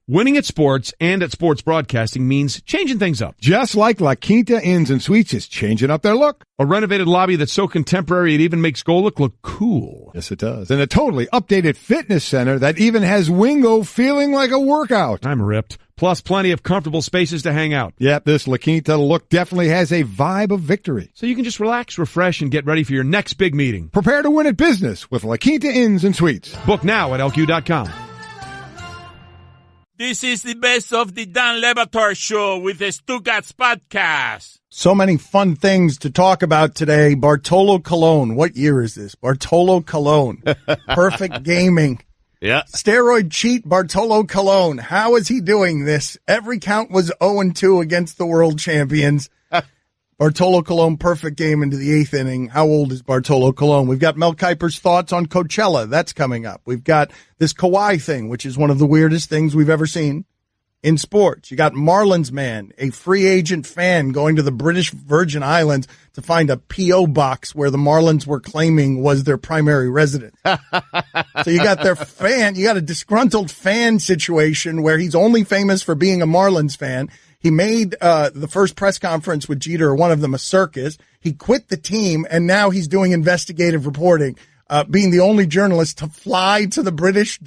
Winning at sports and at sports broadcasting means changing things up. Just like La Quinta Inns and Suites is changing up their look. A renovated lobby that's so contemporary it even makes Golick look cool. Yes, it does. And a totally updated fitness center that even has Wingo feeling like a workout. I'm ripped. Plus plenty of comfortable spaces to hang out. Yep, this La Quinta look definitely has a vibe of victory. So you can just relax, refresh, and get ready for your next big meeting. Prepare to win at business with La Quinta Inns and Suites. Book now at LQ.com. This is the best of the Dan Le Batard Show with the Stugotz podcast. So many fun things to talk about today. Bartolo Colon. What year is this? Bartolo Colon. Perfect gaming. Yeah. Steroid cheat Bartolo Colon. How is he doing this? Every count was 0-2 against the world champions. Bartolo Colon, perfect game into the 8th inning. How old is Bartolo Colon? We've got Mel Kiper's thoughts on Coachella. That's coming up. We've got this Kawhi thing, which is one of the weirdest things we've ever seen in sports. You got Marlins man, a free agent fan going to the British Virgin Islands to find a P.O. box where the Marlins were claiming was their primary residence. So you got their fan, you got a disgruntled fan situation where he's only famous for being a Marlins fan. He made the first press conference with Jeter, or one of them, a circus. He quit the team, and now he's doing investigative reporting, being the only journalist to fly to the British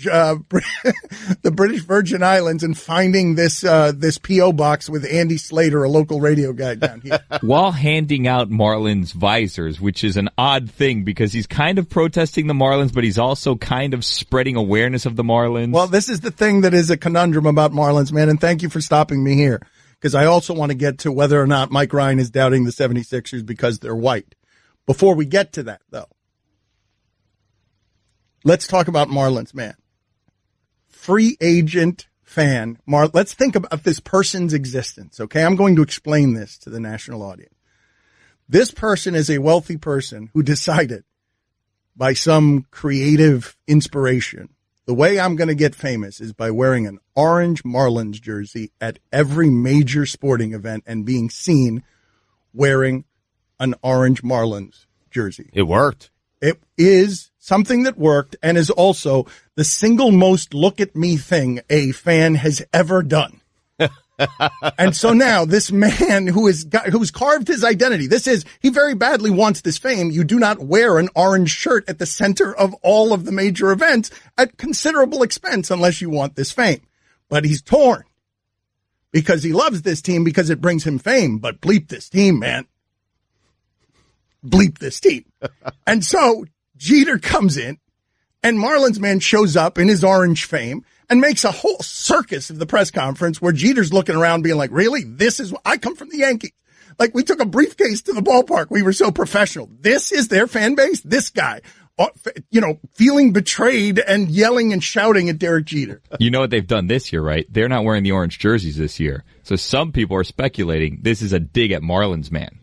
Virgin Islands and finding this P.O. box with Andy Slater, a local radio guy down here. While handing out Marlins visors, which is an odd thing because he's kind of protesting the Marlins, but he's also kind of spreading awareness of the Marlins. Well, this is the thing that is a conundrum about Marlins, man, and thank you for stopping me here, because I also want to get to whether or not Mike Ryan is doubting the 76ers because they're white. Before we get to that, though, let's talk about Marlins, man. Free agent fan. Let's think about this person's existence, okay? I'm going to explain this to the national audience. This person is a wealthy person who decided by some creative inspiration, the way I'm going to get famous is by wearing an orange Marlins jersey at every major sporting event and being seen wearing an orange Marlins jersey. It worked. It is something that worked and is also the single most look at me thing a fan has ever done. And so now this man who's carved his identity, he very badly wants this fame. You do not wear an orange shirt at the center of all of the major events at considerable expense unless you want this fame. But he's torn because he loves this team because it brings him fame. But bleep this team, man. Bleep this team. And so Jeter comes in and Marlins man shows up in his orange fame and makes a whole circus of the press conference where Jeter's looking around being like, really? I come from the Yankees. Like, we took a briefcase to the ballpark. We were so professional. This is their fan base? This guy, feeling betrayed and yelling and shouting at Derek Jeter. You know what they've done this year, right? They're not wearing the orange jerseys this year. So some people are speculating this is a dig at Marlins man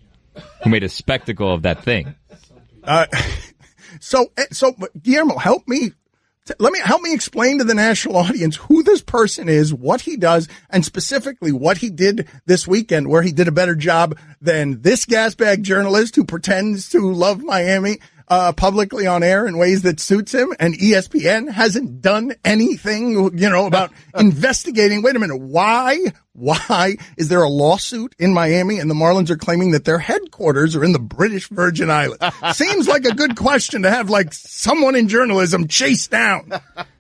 who made a spectacle of that thing. So Guillermo, help me explain to the national audience who this person is, what he does, and specifically what he did this weekend, where he did a better job than this gasbag journalist who pretends to love Miami publicly on air in ways that suits him, and ESPN hasn't done anything, about investigating. Wait a minute, why is there a lawsuit in Miami and the Marlins are claiming that their headquarters are in the British Virgin Islands? Seems like a good question to have, like, someone in journalism chase down.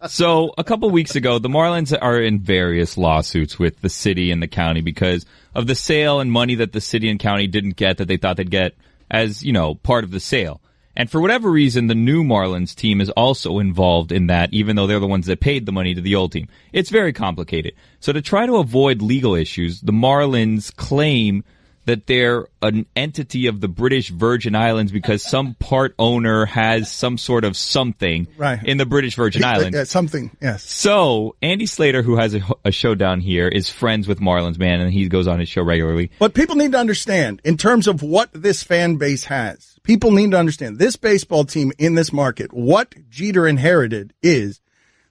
So a couple weeks ago, the Marlins are in various lawsuits with the city and the county because of the sale and money that the city and county didn't get that they thought they'd get as, part of the sale. And for whatever reason, the new Marlins team is also involved in that, even though they're the ones that paid the money to the old team. It's very complicated. So to try to avoid legal issues, the Marlins claim that they're an entity of the British Virgin Islands because some part owner has some sort of something in the British Virgin Islands. Yeah, something, yes. So Andy Slater, who has a show down here, is friends with Marlins man, and he goes on his show regularly. But people need to understand, in terms of what this fan base has, people need to understand this baseball team in this market, what Jeter inherited is,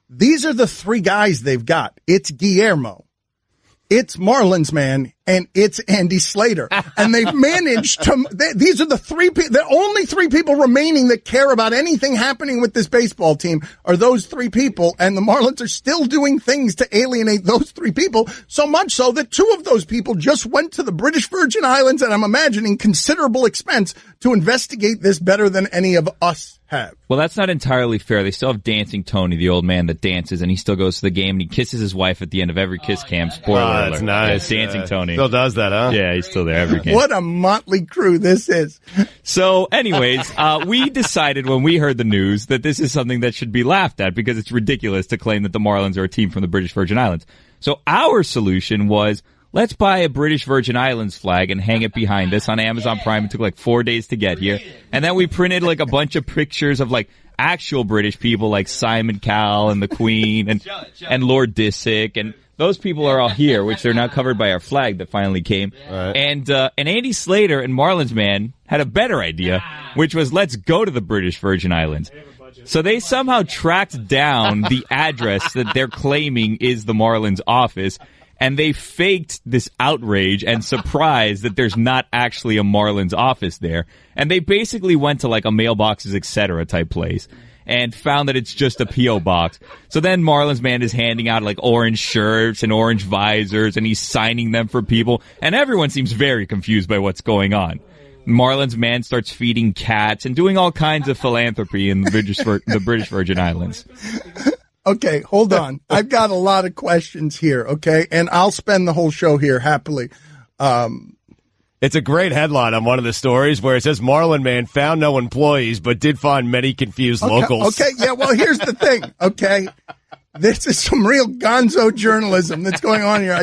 these are the three guys they've got. It's Guillermo. It's Marlins man, and it's Andy Slater. And they've managed to, these are the only three people remaining that care about anything happening with this baseball team are those three people. And the Marlins are still doing things to alienate those three people, so much so that two of those people just went to the British Virgin Islands, and I'm imagining considerable expense to investigate this better than any of us have. Well, that's not entirely fair. They still have Dancing Tony, the old man that dances, and he still goes to the game, and he kisses his wife at the end of every kiss cam. Spoiler alert. That's nice. Yeah, Dancing Tony. Still does that, huh? Yeah, he's still there every game. What a motley crew this is. So anyways, we decided when we heard the news that this is something that should be laughed at because it's ridiculous to claim that the Marlins are a team from the British Virgin Islands. So our solution was, let's buy a British Virgin Islands flag and hang it behind us on Amazon Prime. It took like 4 days to get here. And then we printed like a bunch of pictures of like actual British people like Simon Cowell and the Queen and Lord Disick. And those people are all here, which they're now covered by our flag that finally came. Right. And Andy Slater and Marlins Man had a better idea, which was let's go to the British Virgin Islands. So they somehow tracked down the address that they're claiming is the Marlins office. And they faked this outrage and surprise that there's not actually a Marlins office there. And they basically went to like a mailboxes, etc. type place and found that it's just a P.O. box. So then Marlins Man is handing out like orange shirts and orange visors, and he's signing them for people. And everyone seems very confused by what's going on. Marlins Man starts feeding cats and doing all kinds of philanthropy in the British Virgin Islands. Okay, hold on. I've got a lot of questions here, okay? And I'll spend the whole show here happily. It's a great headline on one of the stories where it says Marlin Man found no employees but did find many confused locals. Okay, yeah, well, here's the thing, okay? This is some real gonzo journalism that's going on here.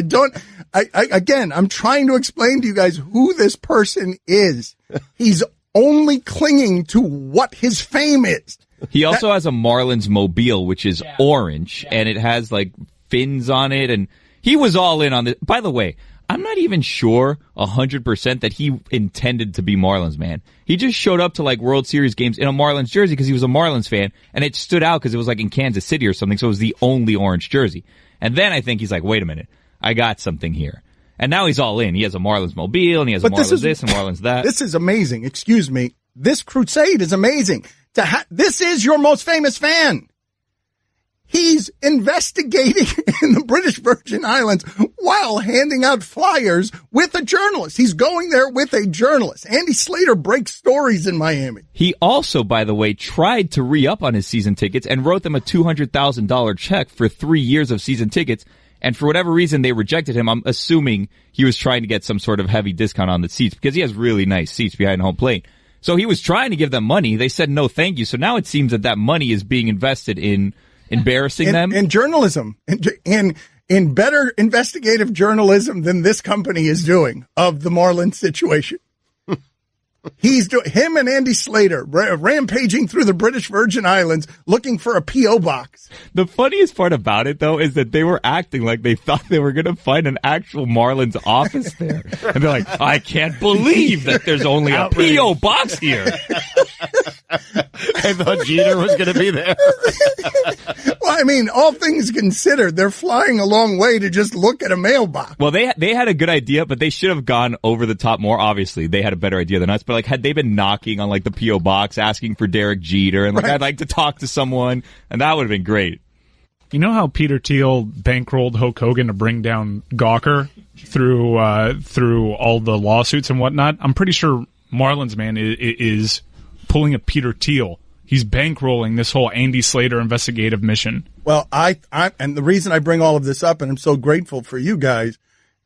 Again, I'm trying to explain to you guys who this person is. He's only clinging to what his fame is. He also has a Marlins mobile, which is orange, and it has like fins on it, and he was all in on this. By the way, I'm not even sure 100% that he intended to be Marlins Man. He just showed up to like World Series games in a Marlins jersey because he was a Marlins fan, and it stood out because it was like in Kansas City or something, so it was the only orange jersey. And then I think he's like, wait a minute, I got something here. And now he's all in. He has a Marlins mobile, and he has a Marlins this and Marlins that. This is amazing. Excuse me. This crusade is amazing. This is your most famous fan. He's investigating in the British Virgin Islands while handing out flyers with a journalist. He's going there with a journalist. Andy Slater breaks stories in Miami. He also, by the way, tried to re-up on his season tickets and wrote them a $200,000 check for 3 years of season tickets. And for whatever reason, they rejected him. I'm assuming he was trying to get some sort of heavy discount on the seats because he has really nice seats behind home plate. So he was trying to give them money. They said no thank you. So now it seems that money is being invested in embarrassing them. In journalism. In better investigative journalism than this company is doing of the Marlins situation. He's doing him and Andy Slater rampaging through the British Virgin Islands looking for a P.O. box. The funniest part about it, though, is that they were acting like they thought they were going to find an actual Marlins office there. And they're like, I can't believe that there's only a P.O. box here. I thought Jeter was going to be there. Well, I mean, all things considered, they're flying a long way to just look at a mailbox. Well, they had a good idea, but they should have gone over the top more. Obviously, they had a better idea than us. But like, had they been knocking on like the P.O. box, asking for Derek Jeter, and like, right, I'd like to talk to someone, and that would have been great. You know how Peter Thiel bankrolled Hulk Hogan to bring down Gawker through all the lawsuits and whatnot? I'm pretty sure Marlins Man is pulling a Peter Thiel. He's bankrolling this whole Andy Slater investigative mission. Well, and the reason I bring all of this up, and I'm so grateful for you guys,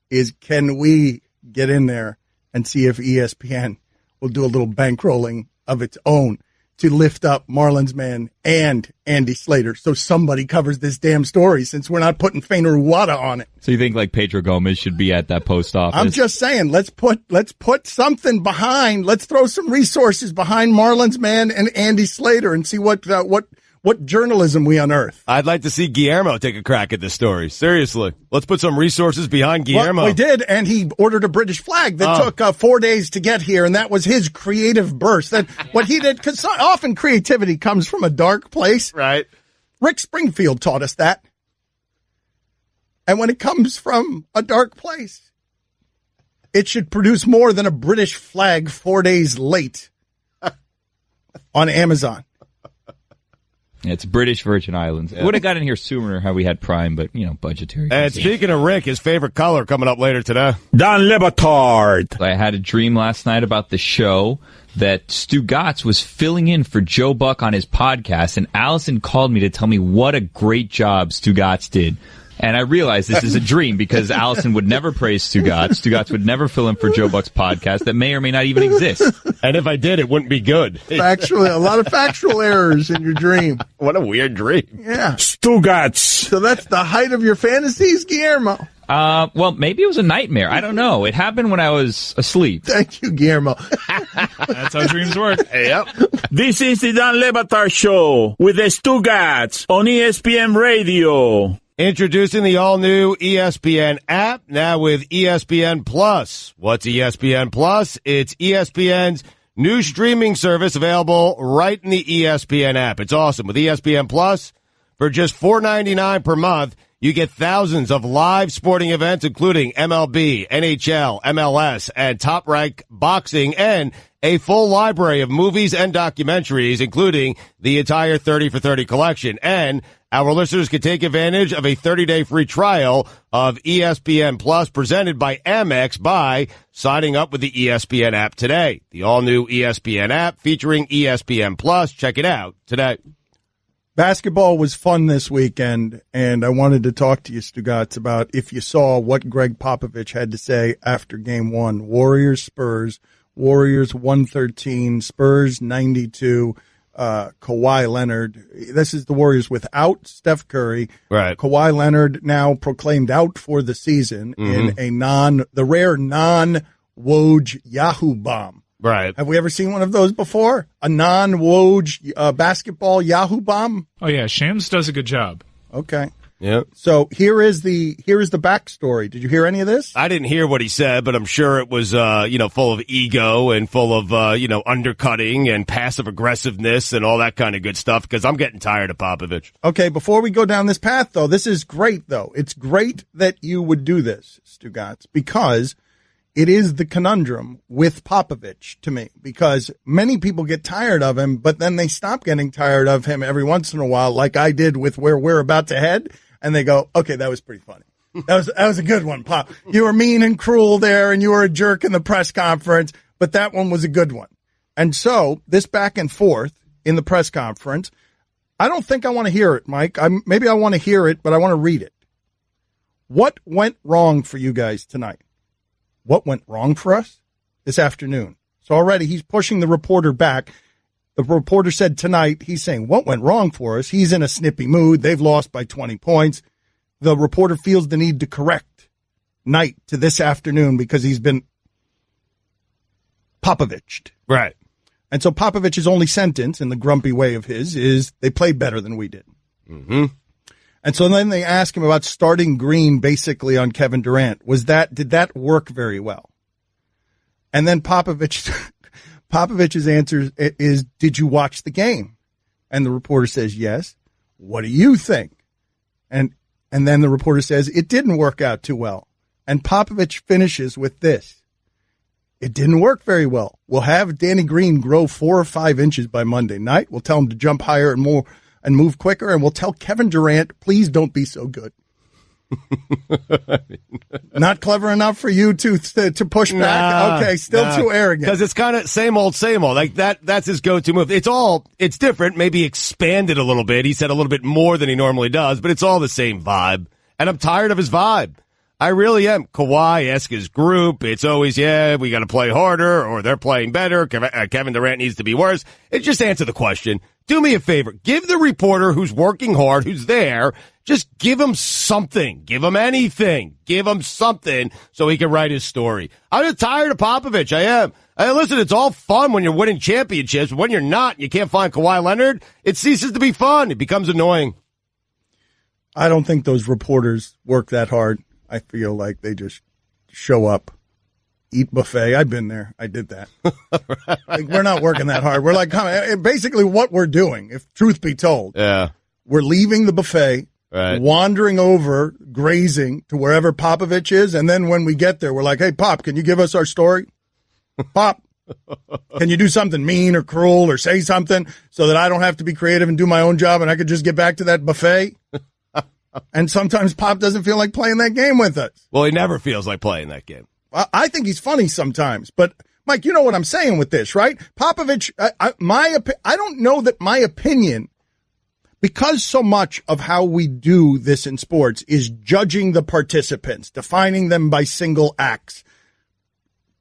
is can we get in there and see if ESPN will do a little bankrolling of its own to lift up Marlins Man and Andy Slater so somebody covers this damn story since we're not putting Feiner Uwada on it. So you think like Pedro Gomez should be at that post office? I'm just saying, let's put something behind, let's throw some resources behind Marlins Man and Andy Slater and see what journalism we unearth. I'd like to see Guillermo take a crack at this story. Seriously. Let's put some resources behind Guillermo. Well, we did, and he ordered a British flag that took 4 days to get here, and that was his creative burst. That what he did, because often creativity comes from a dark place. Right. Rick Springfield taught us that. And when it comes from a dark place, it should produce more than a British flag 4 days late on Amazon. It's British Virgin Islands. It would have got in here sooner had we had Prime, but, budgetary. And speaking of Rick, his favorite color coming up later today. Dan Le Batard. I had a dream last night about the show that Stugotz was filling in for Joe Buck on his podcast, and Allison called me to tell me what a great job Stugotz did. And I realized this is a dream because Allison would never praise Stugotz. Stugotz would never fill in for Joe Buck's podcast that may or may not even exist. And if I did, it wouldn't be good. Factually, a lot of factual errors in your dream. What a weird dream. Yeah. Stugotz. So that's the height of your fantasies, Guillermo. Well, maybe it was a nightmare. I don't know. It happened when I was asleep. Thank you, Guillermo. That's how dreams work. Yep. This is the Dan Le Batard Show with the Stugotz on ESPN Radio. Introducing the all-new ESPN app, now with ESPN Plus. What's ESPN Plus? It's ESPN's new streaming service available right in the ESPN app. It's awesome. With ESPN Plus, for just $4.99 per month, you get thousands of live sporting events, including MLB, NHL, MLS, and top-ranked boxing, and a full library of movies and documentaries, including the entire 30 for 30 collection. And our listeners can take advantage of a 30-day free trial of ESPN Plus presented by Amex by signing up with the ESPN app today. The all-new ESPN app featuring ESPN Plus. Check it out today. Basketball was fun this weekend, and I wanted to talk to you, Stugotz, about if you saw what Greg Popovich had to say after Game 1. Warriors-Spurs, Warriors 113, Spurs 92, Kawhi Leonard. This is the Warriors without Steph Curry. Right. Kawhi Leonard now proclaimed out for the season in the rare non-Woj Yahoo bomb. Right. Have we ever seen one of those before? A non-Woj basketball Yahoo bomb? Oh, yeah. Shams does a good job. Okay. Yeah. So here is the backstory. Did you hear any of this? I didn't hear what he said, but I'm sure it was, full of ego and full of, undercutting and passive aggressiveness and all that kind of good stuff, because I'm getting tired of Popovich. Okay, before we go down this path, though, this is great, though. It's great that you would do this, Stugotz, because it is the conundrum with Popovich to me, because many people get tired of him, but then they stop getting tired of him every once in a while, like I did with where we're about to head, and they go, okay, that was pretty funny. That was a good one, Pop. You were mean and cruel there, and you were a jerk in the press conference, but that one was a good one. And so this back and forth in the press conference, I don't think I want to hear it, Mike. Maybe I want to hear it, but I want to read it. What went wrong for you guys tonight? What went wrong for us this afternoon? So already he's pushing the reporter back. The reporter said tonight, he's saying, what went wrong for us? He's in a snippy mood. They've lost by 20 points. The reporter feels the need to correct night to this afternoon because he's been Popoviched. Right. And so Popovich's only sentence, in the grumpy way of his, is they played better than we did. Mm-hmm. And so then they ask him about starting Green basically on Kevin Durant. Did that work very well? And then Popovich's answer is, did you watch the game? And the reporter says, yes. What do you think? And then the reporter says, it didn't work out too well. And Popovich finishes with this. It didn't work very well. We'll have Danny Green grow 4 or 5 inches by Monday night. We'll tell him to jump higher and more and move quicker, and we'll tell Kevin Durant, please don't be so good. Not clever enough for you to push back? Okay, still too arrogant. Because it's kind of same old. Like that's his go-to move. It's different, maybe expanded a little bit. He said a little bit more than he normally does, but it's all the same vibe. And I'm tired of his vibe. I really am. Kawhi-esque his group. It's always, we got to play harder, or they're playing better. Kevin Durant needs to be worse. Just answer the question. Do me a favor. Give the reporter who's working hard, who's there, just give him something. Give him anything. Give him something so he can write his story. I'm just tired of Popovich. I am. Listen, it's all fun when you're winning championships, but when you're not, you can't find Kawhi Leonard, it ceases to be fun. It becomes annoying. I don't think those reporters work that hard. I feel like they just show up, eat buffet. I've been there. I did that. Like, we're not working that hard. We're like, basically what we're doing, if truth be told. Yeah. We're leaving the buffet. wandering over, grazing to wherever Popovich is. And then when we get there, we're like, hey, Pop, can you give us our story? Pop, can you do something mean or cruel or say something so that I don't have to be creative and do my own job and I could just get back to that buffet? And sometimes Pop doesn't feel like playing that game with us. Well, he never feels like playing that game. I think he's funny sometimes, but Mike, you know what I'm saying with this, right? Popovich, I don't know that my opinion, because so much of how we do this in sports is judging the participants, defining them by single acts,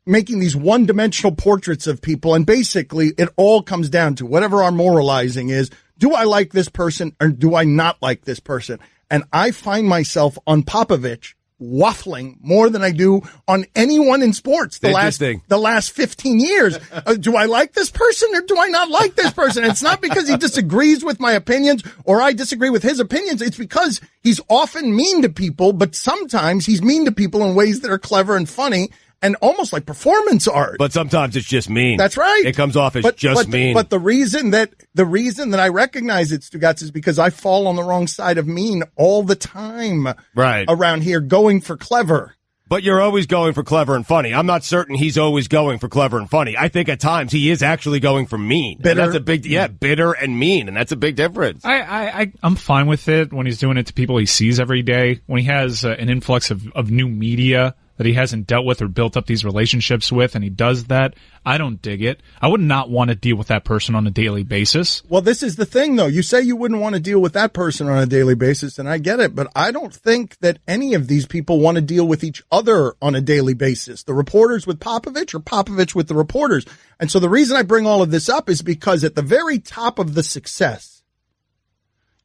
making these one-dimensional portraits of people, and basically it all comes down to whatever our moralizing is. Do I like this person or do I not like this person? And I find myself on Popovich waffling more than I do on anyone in sports the last 15 years. Do I like this person or do I not like this person? It's not because he disagrees with my opinions or I disagree with his opinions. It's because he's often mean to people, but sometimes he's mean to people in ways that are clever and funny and almost like performance art. But sometimes it's just mean. That's right. It comes off as mean. But the reason that I recognize it, Stugotz, is because I fall on the wrong side of mean all the time around here, going for clever. But you're always going for clever and funny. I'm not certain he's always going for clever and funny. I think at times he is actually going for mean. Bitter. And that's bitter and mean, and that's a big difference. I'm fine with it when he's doing it to people he sees every day. When he has an influx of new media that he hasn't dealt with or built up these relationships with, and he does that, I don't dig it. I would not want to deal with that person on a daily basis. Well, this is the thing, though. You say you wouldn't want to deal with that person on a daily basis, and I get it, but I don't think that any of these people want to deal with each other on a daily basis. The reporters with Popovich or Popovich with the reporters. And so the reason I bring all of this up is because at the very top of the success,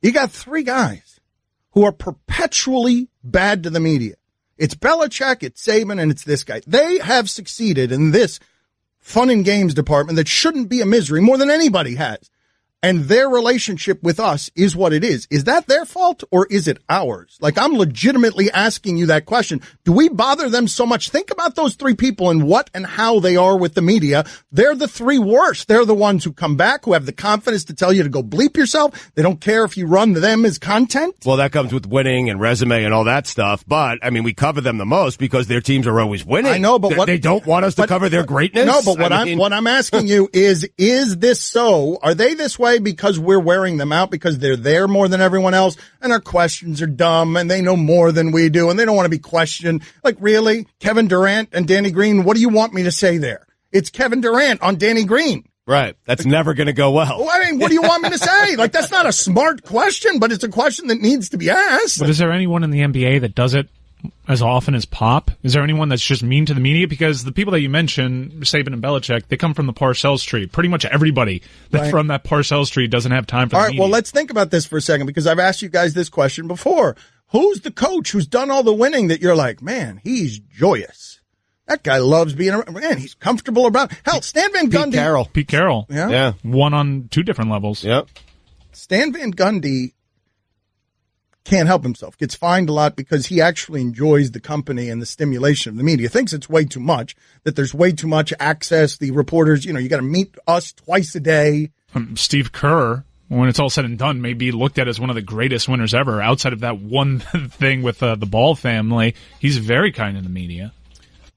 you got three guys who are perpetually bad to the media. It's Belichick, it's Saban, and it's this guy. They have succeeded in this fun and games department that shouldn't be a misery more than anybody has. And their relationship with us is what it is. Is that their fault or is it ours? Like, I'm legitimately asking you that question. Do we bother them so much? Think about those three people and what and how they are with the media. They're the three worst. They're the ones who come back, who have the confidence to tell you to go bleep yourself. They don't care if you run them as content. Well, that comes with winning and resume and all that stuff. But, I mean, we cover them the most because their teams are always winning. I know, but they don't want us to cover their greatness. No, but what I'm asking you is this so? Are they this way because we're wearing them out, because they're there more than everyone else, and our questions are dumb, and they know more than we do, and they don't want to be questioned? Like, really? Kevin Durant and Danny Green, what do you want me to say there? It's Kevin Durant on Danny Green. Right. That's never going to go well. I mean, what do you want me to say? Like, that's not a smart question, but it's a question that needs to be asked. But is there anyone in the NBA that does it as often as Pop? Is there anyone that's just mean to the media? Because the people that you mentioned, Saban and Belichick, they come from the Parcells tree. Pretty much everybody from that Parcells tree doesn't have time for the media. Well, let's think about this for a second, because I've asked you guys this question before. Who's the coach who's done all the winning that you're like, man, he's joyous? That guy loves being around. Man, he's comfortable around. Hell, Stan Van Gundy. Pete Carroll. Yeah. Won on two different levels. Yep. Stan Van Gundy can't help himself, gets fined a lot because he actually enjoys the company and the stimulation of the media. Thinks it's way too much, that there's way too much access. The reporters, you got to meet us twice a day. Steve Kerr, when it's all said and done, may be looked at as one of the greatest winners ever. Outside of that one thing with the Ball family, he's very kind in the media.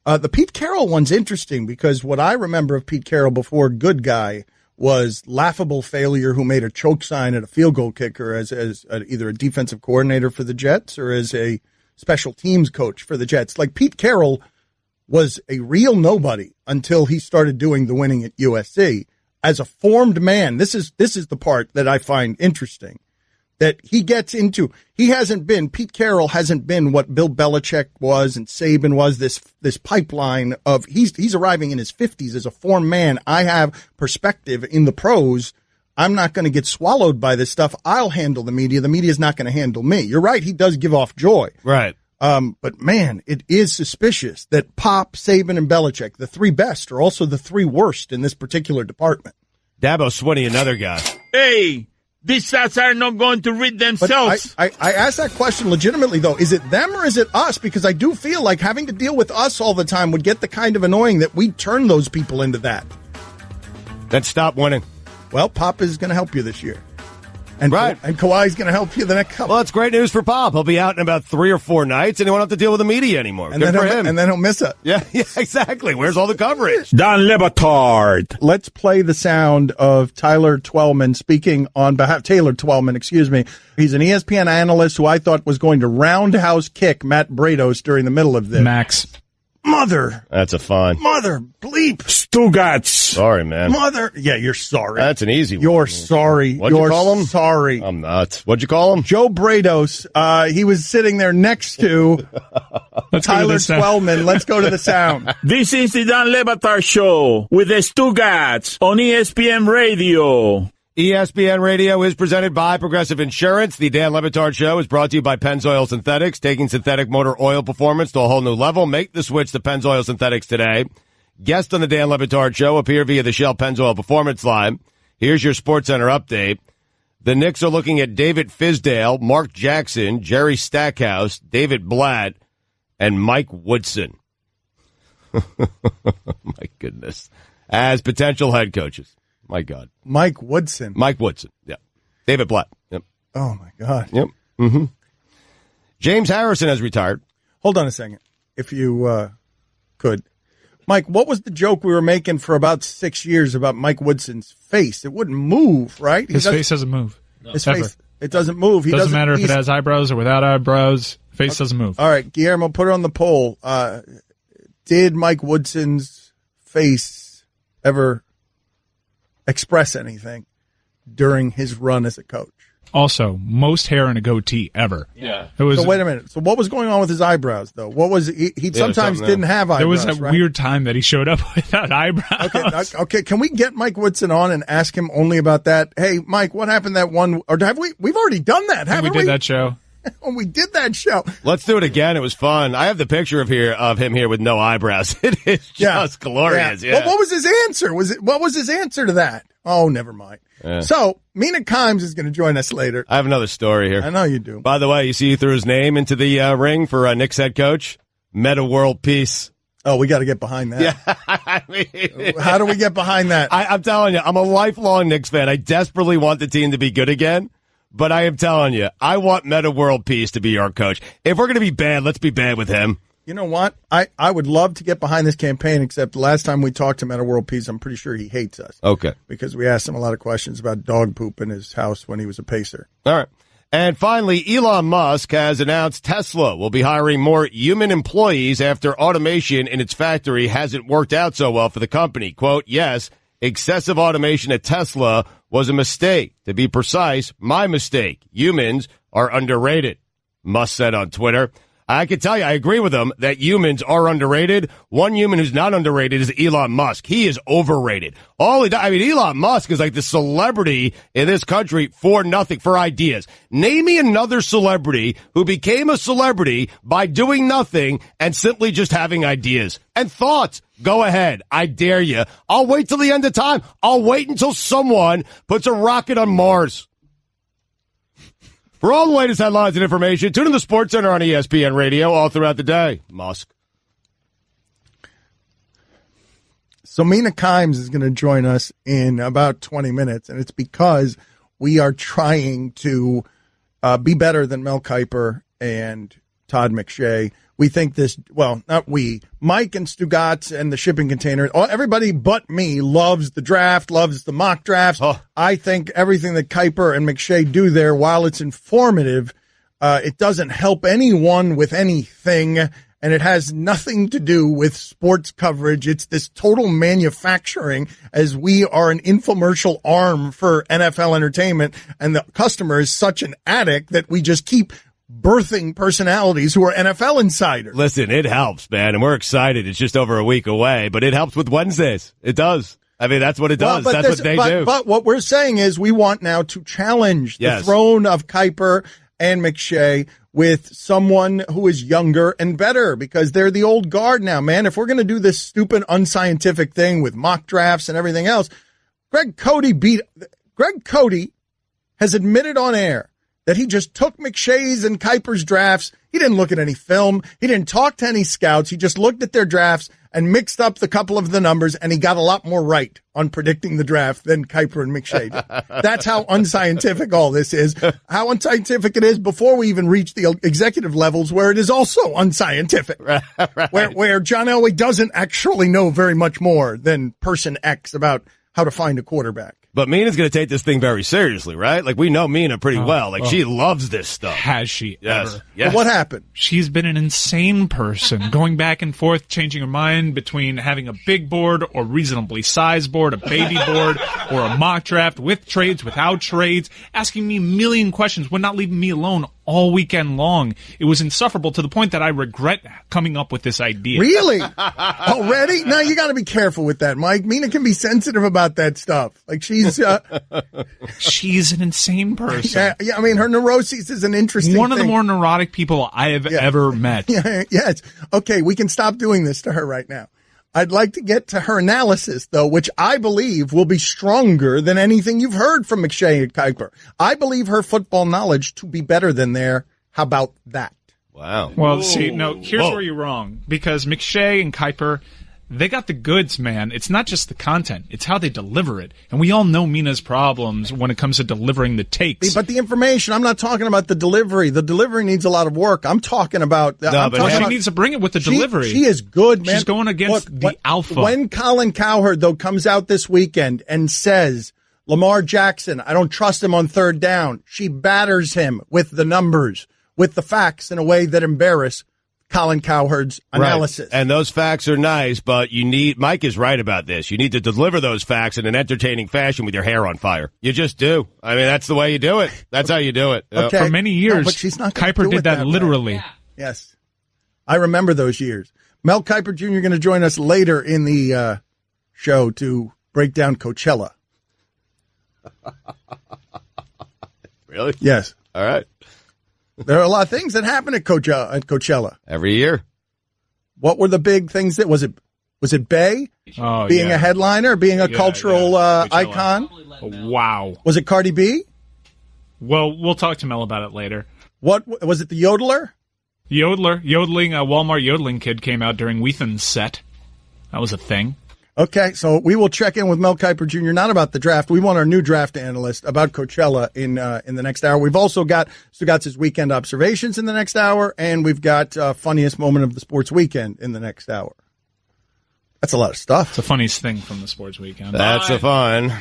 The Pete Carroll one's interesting because what I remember of Pete Carroll before good guy was laughable failure who made a choke sign at a field goal kicker as either a defensive coordinator for the Jets or as a special teams coach for the Jets. Like, Pete Carroll was a real nobody until he started doing the winning at USC. As a formed man, this is the part that I find interesting, that he gets into. Pete Carroll hasn't been what Bill Belichick was and Saban was, this pipeline of, he's arriving in his 50s as a formed man. I have perspective in the pros. I'm not going to get swallowed by this stuff. I'll handle the media. The media's not going to handle me. You're right. He does give off joy. Right. But man, it is suspicious that Pop, Saban, and Belichick, the three best, are also the three worst in this particular department. Dabo Swinney, another guy. Hey, these stats are not going to read themselves. But I asked that question legitimately, though. Is it them or is it us? Because I do feel like having to deal with us all the time would get the kind of annoying that we turn those people into that. Then stop winning. Well, Pop is going to help you this year. And Right. And Kawhi's going to help you the next couple. Well, that's great news for Pop. He'll be out in about 3 or 4 nights, and he won't have to deal with the media anymore. And Good then for him. And then he'll miss it. Yeah, exactly. Where's all the coverage? Dan Le Batard. Let's play the sound of Taylor Twellman speaking on behalf. Excuse me. He's an ESPN analyst who I thought was going to roundhouse kick Matt Brados during the middle of this. Max. Mother That's a fine. bleep. Stugotz. Sorry, man. Mother. Yeah, you're sorry. That's an easy one. You're sorry. What'd you call him? Sorry. I'm not. What'd you call him? Joe Brados. He was sitting there next to Tyler Twellman. Let's go to the sound. This is the Dan Le Batard Show with the Stugotz on ESPN Radio. ESPN Radio is presented by Progressive Insurance. The Dan Le Batard Show is brought to you by Pennzoil Synthetics, taking synthetic motor oil performance to a whole new level. Make the switch to Pennzoil Synthetics today. Guests on the Dan Le Batard Show appear via the Shell Pennzoil Performance line. Here's your SportsCenter update. The Knicks are looking at David Fizdale, Mark Jackson, Jerry Stackhouse, David Blatt, and Mike Woodson. My goodness. As potential head coaches. My God. Mike Woodson. Yeah. David Blatt. Yep. Oh, my God. Yep. Mm-hmm. James Harrison has retired. Hold on a second, if you could. Mike, what was the joke we were making for about 6 years about Mike Woodson's face? It wouldn't move, right? His face doesn't move. His face, it doesn't move. He doesn't matter if it has eyebrows or without eyebrows. Face doesn't move. All right, Guillermo, put it on the poll. Did Mike Woodson's face ever express anything during his run as a coach? Also, most hair in a goatee ever. Yeah. It was. So wait a minute. So what was going on with his eyebrows, though? What was he sometimes didn't have eyebrows? There was that right? weird time that he showed up without eyebrows. Okay. Can we get Mike Woodson on and ask him only about that? Hey, Mike, what happened that one? Or have we? We've already done that, haven't we? We did that show. We did that show. Let's do it again. It was fun. I have the picture of him here with no eyebrows. It is just glorious. Yeah. Well, what was his answer? What was his answer to that? Oh, never mind. Yeah. So Mina Kimes is going to join us later. I have another story here. I know you do. By the way, you see he threw his name into the ring for Knicks head coach? Meta World Peace. Oh, we got to get behind that. Yeah. I mean, how do we get behind that? I'm telling you, I'm a lifelong Knicks fan. I desperately want the team to be good again. But I am telling you, I want Meta World Peace to be our coach. If we're going to be bad, let's be bad with him. You know what? I would love to get behind this campaign, except the last time we talked to Meta World Peace, I'm pretty sure he hates us. Okay. Because we asked him a lot of questions about dog poop in his house when he was a pacer. All right. And finally, Elon Musk has announced Tesla will be hiring more human employees after automation in its factory hasn't worked out so well for the company. Quote, yes, excessive automation at Tesla was a mistake. To be precise, my mistake. Humans are underrated, Musk said on Twitter. I can tell you, I agree with him that humans are underrated. One human who's not underrated is Elon Musk. He is overrated. Elon Musk is like the celebrity in this country for nothing, for ideas. Name me another celebrity who became a celebrity by doing nothing and simply just having ideas and thoughts. Go ahead. I dare you. I'll wait till the end of time. I'll wait until someone puts a rocket on Mars. For all the latest headlines and information, tune in to the SportsCenter on ESPN Radio all throughout the day. Musk. So Mina Kimes is going to join us in about 20 minutes, and it's because we are trying to be better than Mel Kiper and Todd McShay. We think this, well, not we, Mike and Stugotz and the shipping container, everybody but me loves the draft, loves the mock drafts. Oh. I think everything that Kiper and McShay do there, while it's informative, it doesn't help anyone with anything, and it has nothing to do with sports coverage. It's this total manufacturing, as we are an infomercial arm for NFL entertainment, and the customer is such an addict that we just keep birthing personalities who are NFL insiders. Listen, it helps, man, and we're excited. It's just over a week away, but it helps with Wednesdays. It does. I mean, that's what it does. That's what they do. But what we're saying is we want now to challenge the throne of Kiper and McShay with someone who is younger and better, because they're the old guard now, man. If we're going to do this stupid, unscientific thing with mock drafts and everything else, Greg Cody has admitted on air that he just took McShay's and Kuiper's drafts. He didn't look at any film. He didn't talk to any scouts. He just looked at their drafts and mixed up the couple of the numbers, and he got a lot more right on predicting the draft than Kuiper and McShay did. That's how unscientific all this is. How unscientific it is before we even reach the executive levels, where it is also unscientific. Right. Where John Elway doesn't actually know very much more than person X about how to find a quarterback. But Mina's going to take this thing very seriously, right? Like, we know Mina pretty well. Like, she loves this stuff. Has she ever? Yes. But what happened? She's been an insane person, going back and forth, changing her mind between having a big board or reasonably sized board, a baby board, or a mock draft with trades, without trades, asking me a million questions, would not leave me alone all weekend long. It was insufferable to the point that I regret coming up with this idea. Really? Already? No, you got to be careful with that, Mike. Mina can be sensitive about that stuff. Like, she's she's an insane person. Yeah, I mean, her neuroses is an interesting One of the thing. more neurotic people I have ever met. Yes. Okay, we can stop doing this to her right now. I'd like to get to her analysis, though, which I believe will be stronger than anything you've heard from McShay and Kuiper. I believe her football knowledge to be better than their. How about that? Wow. Well, see, no, here's where you're wrong. Because McShay and Kuiper, they got the goods, man. It's not just the content. It's how they deliver it. And we all know Mina's problems when it comes to delivering the takes. But the information, I'm not talking about the delivery. The delivery needs a lot of work. I'm talking about... she needs to bring it with the delivery. She is good, man. She's going against the alpha. When Colin Cowherd, though, comes out this weekend and says, Lamar Jackson, I don't trust him on third down, she batters him with the numbers, with the facts in a way that embarrass Colin Cowherd's analysis. Right. And those facts are nice, but Mike is right about this. You need to deliver those facts in an entertaining fashion with your hair on fire. You just do. I mean, that's the way you do it. That's how you do it. Okay. For many years, but she's not Kuiper did that literally. Yeah. Yes. I remember those years. Mel Kiper Jr. going to join us later in the show to break down Coachella. Really? Yes. All right. There are a lot of things that happen at Coachella. Every year. What were the big things that was it Bay being a headliner, being a cultural icon? Wow. Was it Cardi B? Well, we'll talk to Mel about it later. What was it? The yodeling Walmart yodeling kid came out during Weathen's set. That was a thing. Okay, so we will check in with Mel Kiper Jr. not about the draft. We want our new draft analyst about Coachella in the next hour. We've also got Stugotz's weekend observations in the next hour, and we've got funniest moment of the sports weekend in the next hour. That's a lot of stuff. It's the funniest thing from the sports weekend. That's a fine.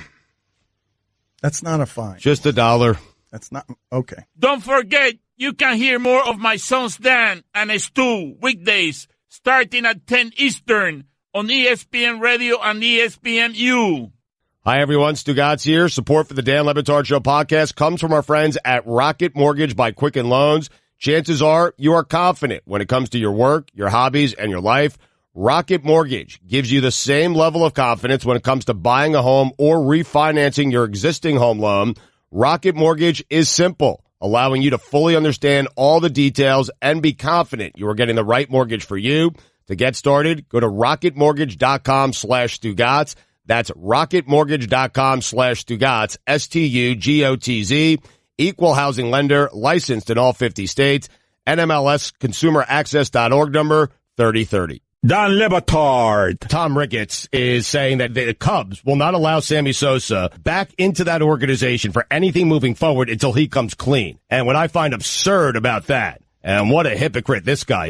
That's not a fine. Just $1. That's not okay. Don't forget, you can hear more of my sons Dan and Stu weekdays starting at 10 Eastern on ESPN Radio and ESPNU. Hi, everyone. Stugotz here. Support for the Dan Le Batard Show podcast comes from our friends at Rocket Mortgage by Quicken Loans. Chances are you are confident when it comes to your work, your hobbies, and your life. Rocket Mortgage gives you the same level of confidence when it comes to buying a home or refinancing your existing home loan. Rocket Mortgage is simple, allowing you to fully understand all the details and be confident you are getting the right mortgage for you. To get started, go to rocketmortgage.com/Stugotz. That's rocketmortgage.com/Stugotz, STUGOTZ. Equal housing lender, licensed in all 50 states. NMLS consumeraccess.org number 3030. Dan Le Batard. Tom Ricketts is saying that the Cubs will not allow Sammy Sosa back into that organization for anything moving forward until he comes clean. And what I find absurd about that, and what a hypocrite this guy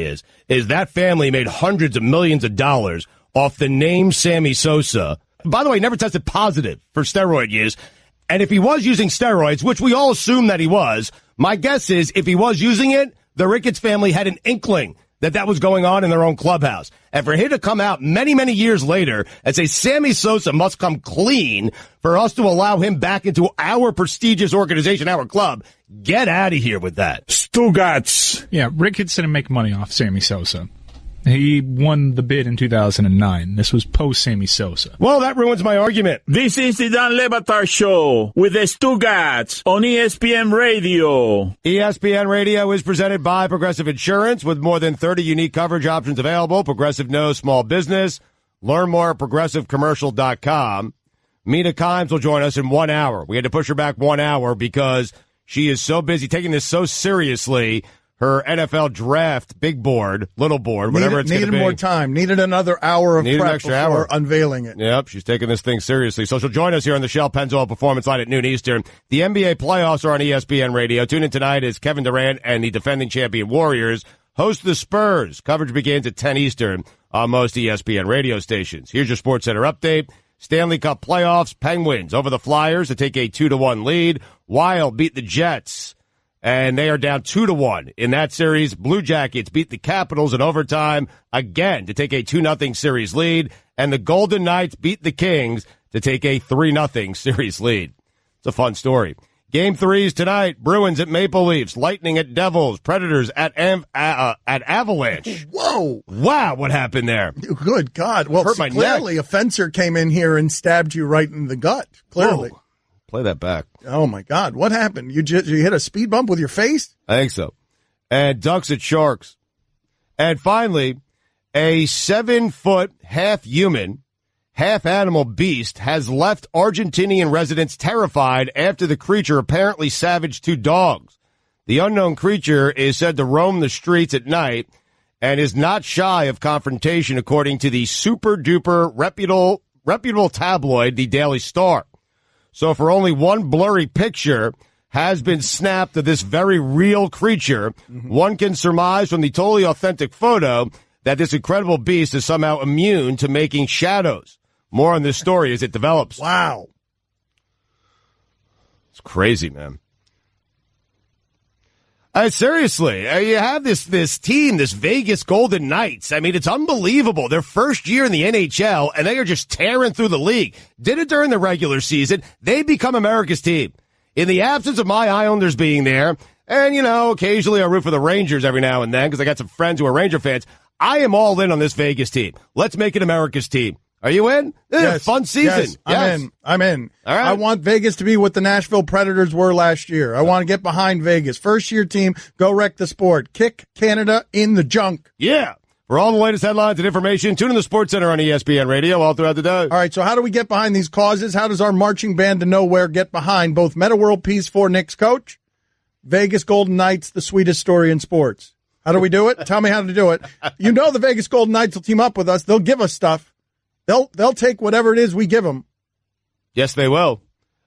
is that family made hundreds of millions of dollars off the name Sammy Sosa. By the way, never tested positive for steroid use. And if he was using steroids, which we all assume that he was, my guess is if he was using it, the Ricketts family had an inkling that was going on in their own clubhouse. And for him to come out many, many years later and say Sammy Sosa must come clean for us to allow him back into our prestigious organization, our club, get out of here with that. Stugotz. Yeah, Ricketts didn't make money off Sammy Sosa. He won the bid in 2009. This was post-Sammy Sosa. Well, that ruins my argument. This is the Dan Le Batard Show with the Stugotz on ESPN Radio. ESPN Radio is presented by Progressive Insurance with more than 30 unique coverage options available. Progressive knows small business. Learn more at progressivecommercial.com. Mina Kimes will join us in 1 hour. We had to push her back 1 hour because She is so busy taking this so seriously. Her NFL draft, big board, little board, whatever it's going to be. Needed more time. Needed another hour of Needed an prep extra before hour. unveiling it. Yep, she's taking this thing seriously. So she'll join us here on the Shell Pennzoil Performance Line at noon Eastern. The NBA playoffs are on ESPN Radio. Tune in tonight as Kevin Durant and the defending champion Warriors host the Spurs. Coverage begins at 10 Eastern on most ESPN radio stations. Here's your SportsCenter update. Stanley Cup playoffs, Penguins over the Flyers to take a 2-1 lead. Wild beat the Jets, and they are down 2-1 in that series. Blue Jackets beat the Capitals in overtime again to take a 2-0 series lead, and the Golden Knights beat the Kings to take a 3-0 series lead. It's a fun story. Game 3s tonight. Bruins at Maple Leafs, Lightning at Devils, Predators at Avalanche. Whoa. Wow, what happened there? Good God. Well, Hurt my clearly a fencer came in here and stabbed you right in the gut. Clearly. Whoa. Play that back. Oh, my God. What happened? You hit a speed bump with your face? I think so. And Ducks at Sharks. And finally, a 7-foot half-human, half-animal beast has left Argentinian residents terrified after the creature apparently savaged 2 dogs. The unknown creature is said to roam the streets at night and is not shy of confrontation, according to the super-duper reputable tabloid, the Daily Star. So for only one blurry picture has been snapped of this very real creature, one can surmise from the totally authentic photo that this incredible beast is somehow immune to making shadows. More on this story as it develops. Wow. It's crazy, man. Seriously, you have this team, this Vegas Golden Knights. I mean, it's unbelievable. Their first year in the NHL, and they are just tearing through the league. Did it during the regular season. They become America's team. In the absence of my Islanders being there, and, occasionally I root for the Rangers every now and then because I got some friends who are Ranger fans, I am all in on this Vegas team. Let's make it America's team. Are you in? This is a fun season. Yes, I'm in. All right. I want Vegas to be what the Nashville Predators were last year. I want to get behind Vegas. First year team, go wreck the sport. Kick Canada in the junk. Yeah. For all the latest headlines and information, tune in the SportsCenter on ESPN Radio all throughout the day. All right, so how do we get behind these causes? How does our marching band to nowhere get behind both Meta World Peace for Knicks coach, Vegas Golden Knights, the sweetest story in sports? How do we do it? Tell me how to do it. The Vegas Golden Knights will team up with us. They'll give us stuff. They'll take whatever it is we give them. Yes, they will.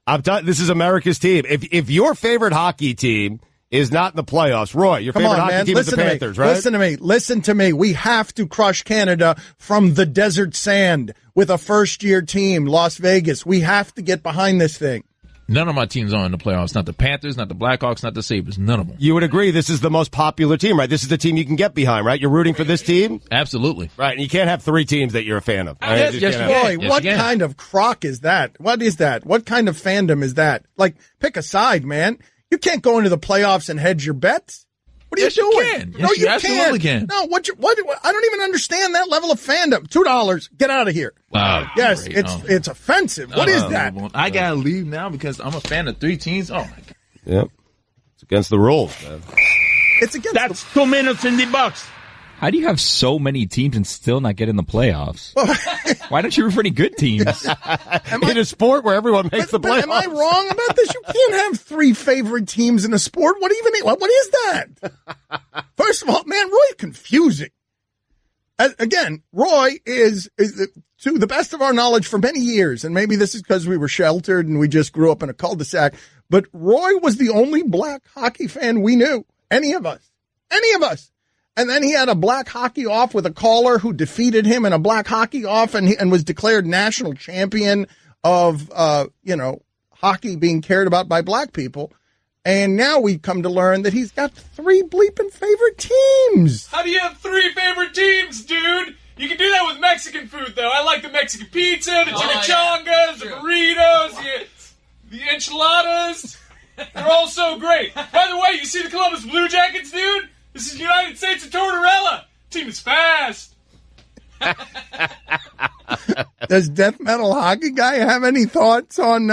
This is America's team. If your favorite hockey team is not in the playoffs, Roy, your favorite hockey team is the Panthers, right? Listen to me. We have to crush Canada from the desert sand with a first-year team, Las Vegas. We have to get behind this thing. None of my teams are in the playoffs. Not the Panthers, not the Blackhawks, not the Sabres. None of them. You would agree this is the most popular team, right? This is the team you can get behind, right? You're rooting for this team? Absolutely. Right, and you can't have 3 teams that you're a fan of. Right? Yes, you Boy, what kind of crock is that? What is that? What kind of fandom is that? Like, pick a side, man. You can't go into the playoffs and hedge your bets. What are you doing? You can. Yes, you absolutely can. No, what? I don't even understand that level of fandom. $2, get out of here. Wow. Yes, it's offensive. What is that? I gotta leave now because I'm a fan of 3 teams. Oh my God. Yep. It's against the rules, man. It's against. That's 2 minutes in the box. How do you have so many teams and still not get in the playoffs? Why don't you root for any good teams? In a sport where everyone makes the playoffs. Am I wrong about this? You can't have 3 favorite teams in a sport. What is that? First of all, man, Roy's confusing. Again, Roy is to the best of our knowledge for many years, and maybe this is because we were sheltered and we just grew up in a cul-de-sac, but Roy was the only black hockey fan we knew. Any of us. And then he had a black hockey off with a caller who defeated him in a black hockey off and was declared national champion of, hockey being cared about by black people. And now we come to learn that he's got 3 bleeping favorite teams. How do you have 3 favorite teams, dude? You can do that with Mexican food, though. I like the Mexican pizza, the chimichangas, the burritos, the enchiladas. They're all so great. By the way, you see the Columbus Blue Jackets, dude? This is United States of Tortorella. Team is fast. Does Death Metal Hockey Guy have any thoughts on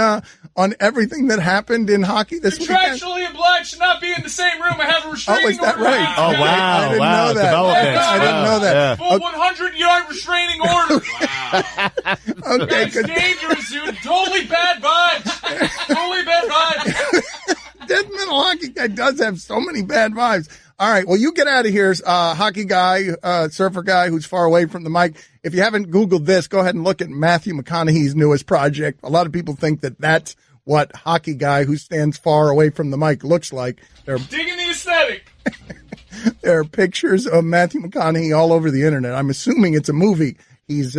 everything that happened in hockey this weekend? Contractually obliged to not be in the same room. I have a restraining order. Oh, is that right? Oh, wow. I didn't know that. I didn't know that. Full 100-yard restraining order. Wow. Okay, That's dangerous, dude. Totally bad vibes. Death Metal Hockey Guy does have so many bad vibes. All right, well, you get out of here, Hockey Guy, surfer guy who's far away from the mic. If you haven't Googled this, go ahead and look at Matthew McConaughey's newest project. A lot of people think that that's what Hockey Guy who stands far away from the mic looks like. Digging the aesthetic. There are pictures of Matthew McConaughey all over the internet. I'm assuming it's a movie he's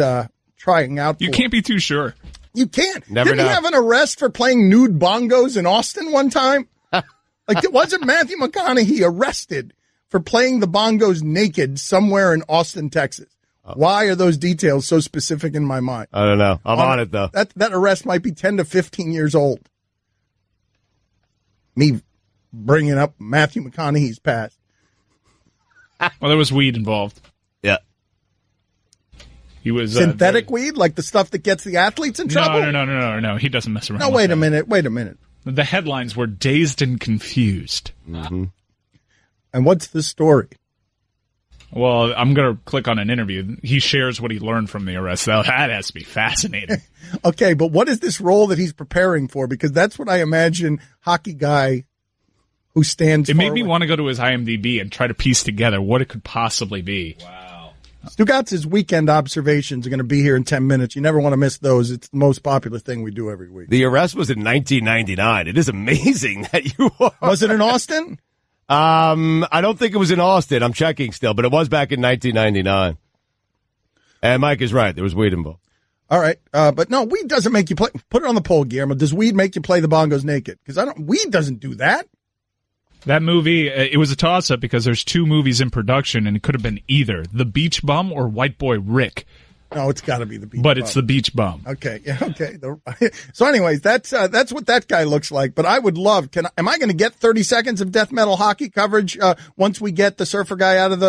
trying out for. You can't be too sure. You can't. Never Didn't know. he have an arrest for playing nude bongos in Austin one time? Like, wasn't Matthew McConaughey arrested for playing the bongos naked somewhere in Austin, Texas? Why are those details so specific in my mind? I don't know. I'm on it, though. That arrest might be 10 to 15 years old. Me bringing up Matthew McConaughey's past. Well, there was weed involved. Yeah. He was Synthetic weed? Like the stuff that gets the athletes in trouble? No. He doesn't mess around. No, with wait that. a minute. The headlines were dazed and confused. Mm-hmm. And what's the story? Well, I'm going to click on an interview. He shares what he learned from the arrest. That has to be fascinating. Okay, but what is this role that he's preparing for? Because that's what I imagine Hockey Guy who stands It far made me away. want to go to his IMDb and try to piece together what it could possibly be. Wow. Stugotz's weekend observations are going to be here in 10 minutes. You never want to miss those. It's the most popular thing we do every week. The arrest was in 1999. It is amazing that you are. Was it in Austin? I don't think it was in Austin. I'm checking still, but it was back in 1999. And Mike is right. There was weed involved. All right. But no, weed doesn't make you play. Put it on the poll, Guillermo. Does weed make you play the bongos naked? Because weed doesn't do that. That movie, it was a toss-up because there's two movies in production, and it could have been either The Beach Bum or White Boy Rick. No, it's got to be the beach But bum. it's The Beach Bum. Okay, yeah, okay. So anyways, that's what that guy looks like. But I would love, am I going to get 30 seconds of death metal hockey coverage once we get the surfer guy out of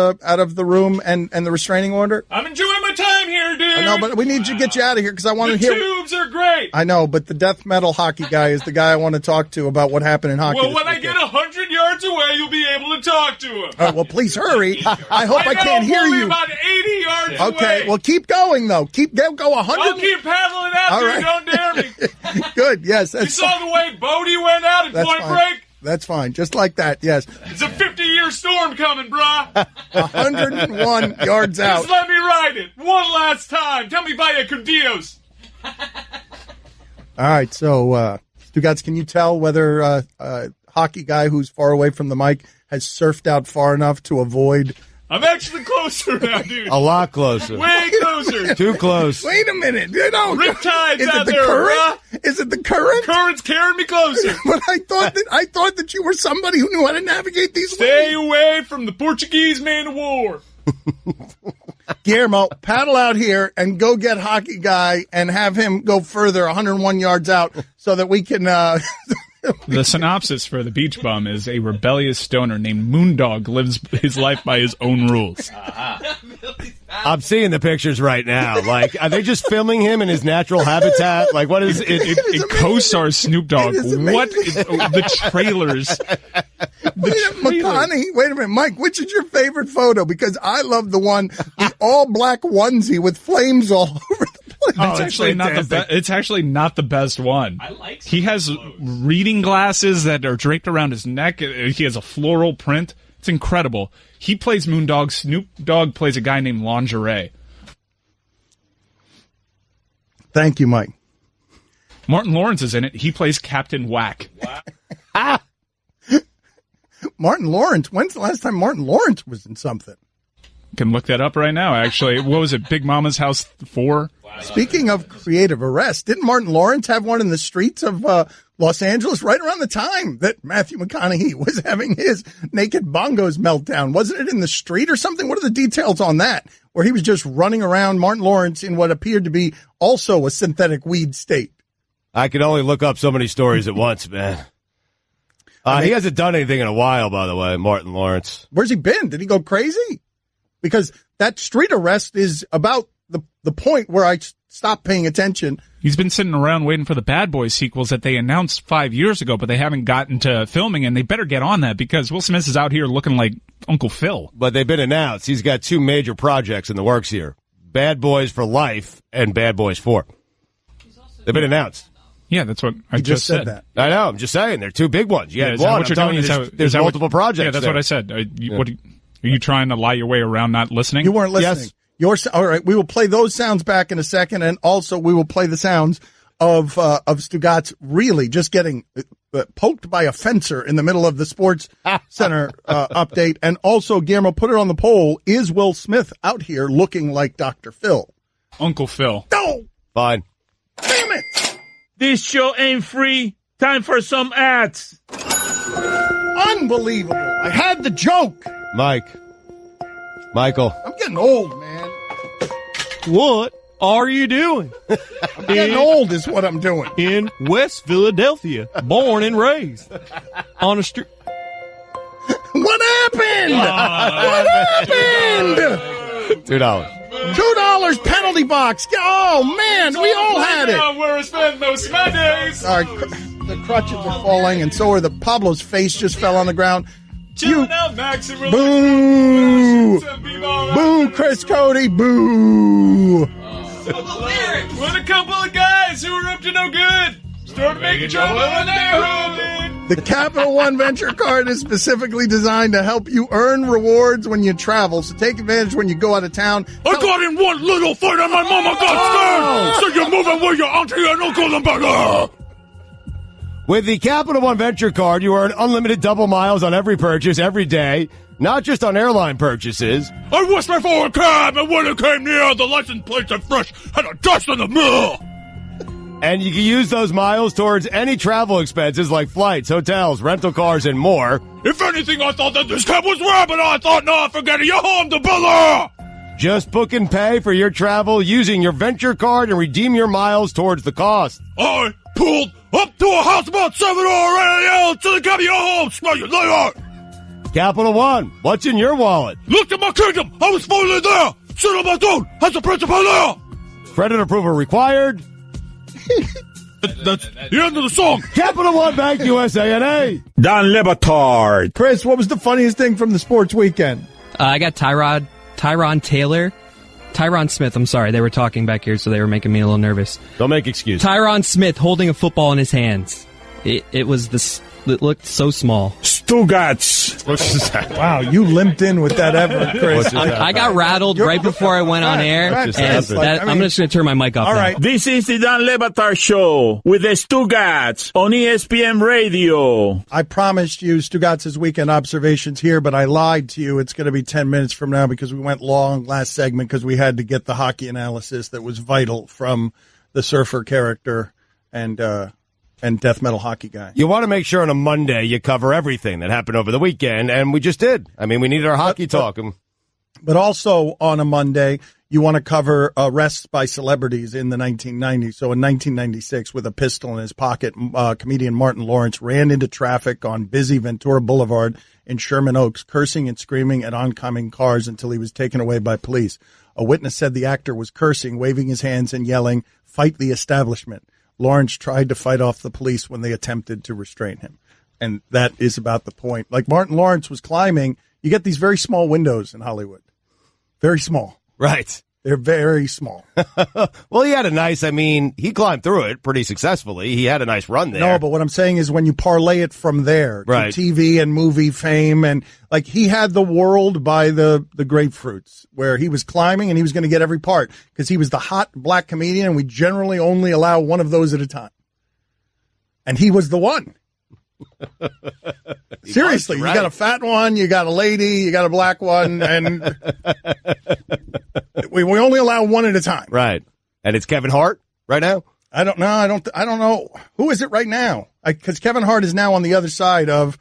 the room and the restraining order? I'm enjoying my time here, dude. I know, but we need to get you out of here because I want The to hear. tubes are great. I know, but the death metal hockey guy is the guy I want to talk to about what happened in hockey. Well, this when I weekend. get 100 yards away, you'll be able to talk to him. All right, well, please hurry. I hope I know can't I'm hear only you. about 80 yards Okay, away. well, keep going though. Go 100. I'll keep paddling out All there. right. Don't dare me. Good. Yes, You that's saw the way Bodie went out at that's Point fine. Break? That's fine. Just like that. Yes, It's a 50-year storm coming, brah. 101 yards out. Just let me ride it one last time. Tell me vaya con Dios. All right, so Stugotz, can you tell whether hockey guy who's far away from the mic has surfed out far enough to avoid? I'm actually closer now, dude. A lot closer. Way closer. Too close. Wait a minute, you know, Riptides is out it the there, current? Is it the current? Current's carrying me closer. But I thought that you were somebody who knew how to navigate these Stay waves. away from the Portuguese man of war. Guillermo, paddle out here and go get hockey guy and have him go further 101 yards out so that we can. The synopsis for The Beach Bum is a rebellious stoner named Moondog lives his life by his own rules. I'm seeing the pictures right now. Like, are they just filming him in his natural habitat? Like, what is it? It co-stars Snoop Dogg. It is amazing. What is, the trailers? McConaughey, wait a minute, Mike, which is your favorite photo? Because I love the one, the all black onesie with flames all over the place. It's actually not the best. It's actually not the best one. I like He has reading glasses that are draped around his neck. He has a floral print. It's incredible. He plays Moondog. Snoop Dogg plays a guy named Lingerie. Thank you, Mike. Martin Lawrence is in it. He plays Captain Whack. Martin Lawrence. When's the last time Martin Lawrence was in something? Can look that up right now, actually. What was it? Big Mama's House 4? Speaking of creative arrests, didn't Martin Lawrence have one in the streets of Los Angeles right around the time that Matthew McConaughey was having his naked bongos meltdown? Wasn't it in the street or something? What are the details on that? Where he was just running around, Martin Lawrence, in what appeared to be also a synthetic weed state. I can only look up so many stories at once, man. He hasn't done anything in a while, by the way, Martin Lawrence. Where's he been? Did he go crazy? Because that street arrest is about the point where I stopped paying attention. He's been sitting around waiting for the Bad Boys sequels that they announced 5 years ago, but they haven't gotten to filming, and they better get on that because Will Smith is out here looking like Uncle Phil. But they've been announced. He's got two major projects in the works here. Bad Boys for Life and Bad Boys 4. They've been announced. Yeah, that's what I just said. That. I know. I'm just saying they're two big ones. You had one. What you're telling you there's multiple projects. Yeah, that's what I said. Are you trying to lie your way around not listening? You weren't listening. Yes. All right. We will play those sounds back in a second, and also we will play the sounds of Stugotz really just getting poked by a fencer in the middle of the Sports Center update. And also, Guillermo, put it on the poll. Is Will Smith out here looking like Dr. Phil? Uncle Phil. No! Fine. Damn it! This show ain't free. Time for some ads. Unbelievable. I had the joke. Michael. I'm getting old, man. What are you doing? I'm getting old is what I'm doing. In West Philadelphia, born and raised. On a street. What happened? What happened? $2. $2 penalty box. Oh, man, we all had it. Where I spend those Mondays. All right, the crutches are falling, and so are Pablo's face just fell on the ground. Chilling out, Max. And Boo! Boo, Chris Cody, boo! With a couple of guys who were up to no good. Started making trouble in the neighborhood. The Capital One Venture Card is specifically designed to help you earn rewards when you travel, so take advantage when you go out of town. I got in one little fight and my mama got scared, so you're moving with your auntie and uncle and brother. With the Capital One Venture Card, you earn unlimited double miles on every purchase every day, not just on airline purchases. I whispered for a cab, and when it came near, the license plates had fresh had a dust in the mirror. And you can use those miles towards any travel expenses like flights, hotels, rental cars, and more. If anything, I thought that this cab was rare, but I thought, no, forget it, you're home to Bella. Just book and pay for your travel using your Venture Card and redeem your miles towards the cost. I pulled up to a house about 7 a.m. to the cab, you're home, smell you later. Capital One, what's in your wallet? Look at my kingdom, I was finally there. Sit on my throne, as the principal there. Credit approval required. That's the end of the song. Capital One Bank USA N.A. Don Batard. Chris, what was the funniest thing from the sports weekend? I got Tyron Smith, I'm sorry. They were talking back here, so they were making me a little nervous. Don't make excuses. Tyron Smith holding a football in his hands. It looked so small. Stugotz. Wow, you limped in with that effort, Chris. I got rattled right before I went on air. I'm just going to turn my mic off. All right. This is the Dan Le Batard Show with the Stugotz on ESPN Radio. I promised you Stugotz's weekend observations here, but I lied to you. It's going to be 10 minutes from now because we went long last segment because we had to get the hockey analysis that was vital from the surfer character and death metal hockey guy. You want to make sure on a Monday you cover everything that happened over the weekend, and we just did. I mean, we needed our hockey talk. But also on a Monday, you want to cover arrests by celebrities in the 1990s. So in 1996, with a pistol in his pocket, comedian Martin Lawrence ran into traffic on busy Ventura Boulevard in Sherman Oaks, cursing and screaming at oncoming cars until he was taken away by police. A witness said the actor was cursing, waving his hands and yelling, "Fight the establishment." Lawrence tried to fight off the police when they attempted to restrain him. And that is about the point. Like Martin Lawrence was climbing, you get these very small windows in Hollywood. Very small. Right. They're very small. Well, he had he climbed through it pretty successfully. He had a nice run there. No, but what I'm saying is when you parlay it from there to TV and movie fame, and like he had the world by the grapefruits where he was climbing and he was going to get every part because he was the hot black comedian and we generally only allow one of those at a time. And he was the one. Seriously, you got a fat one, you got a lady, you got a black one, and we only allow one at a time. Right. And it's Kevin Hart right now? I don't know. I don't know. Who is it right now? Because Kevin Hart is now on the other side of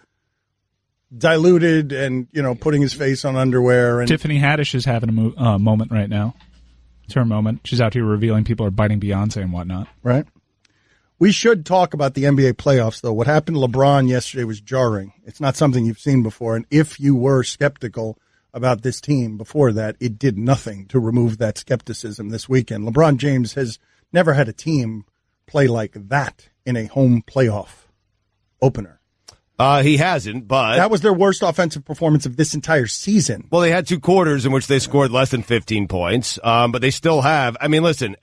diluted and, putting his face on underwear. And Tiffany Haddish is having a moment right now. It's her moment. She's out here revealing people are biting Beyonce and whatnot. Right. We should talk about the NBA playoffs, though. What happened to LeBron yesterday was jarring. It's not something you've seen before. And if you were skeptical about this team before that, it did nothing to remove that skepticism this weekend. LeBron James has never had a team play like that in a home playoff opener. He hasn't, but that was their worst offensive performance of this entire season. Well, they had 2 quarters in which they scored less than 15 points, but they still have. I mean, listen,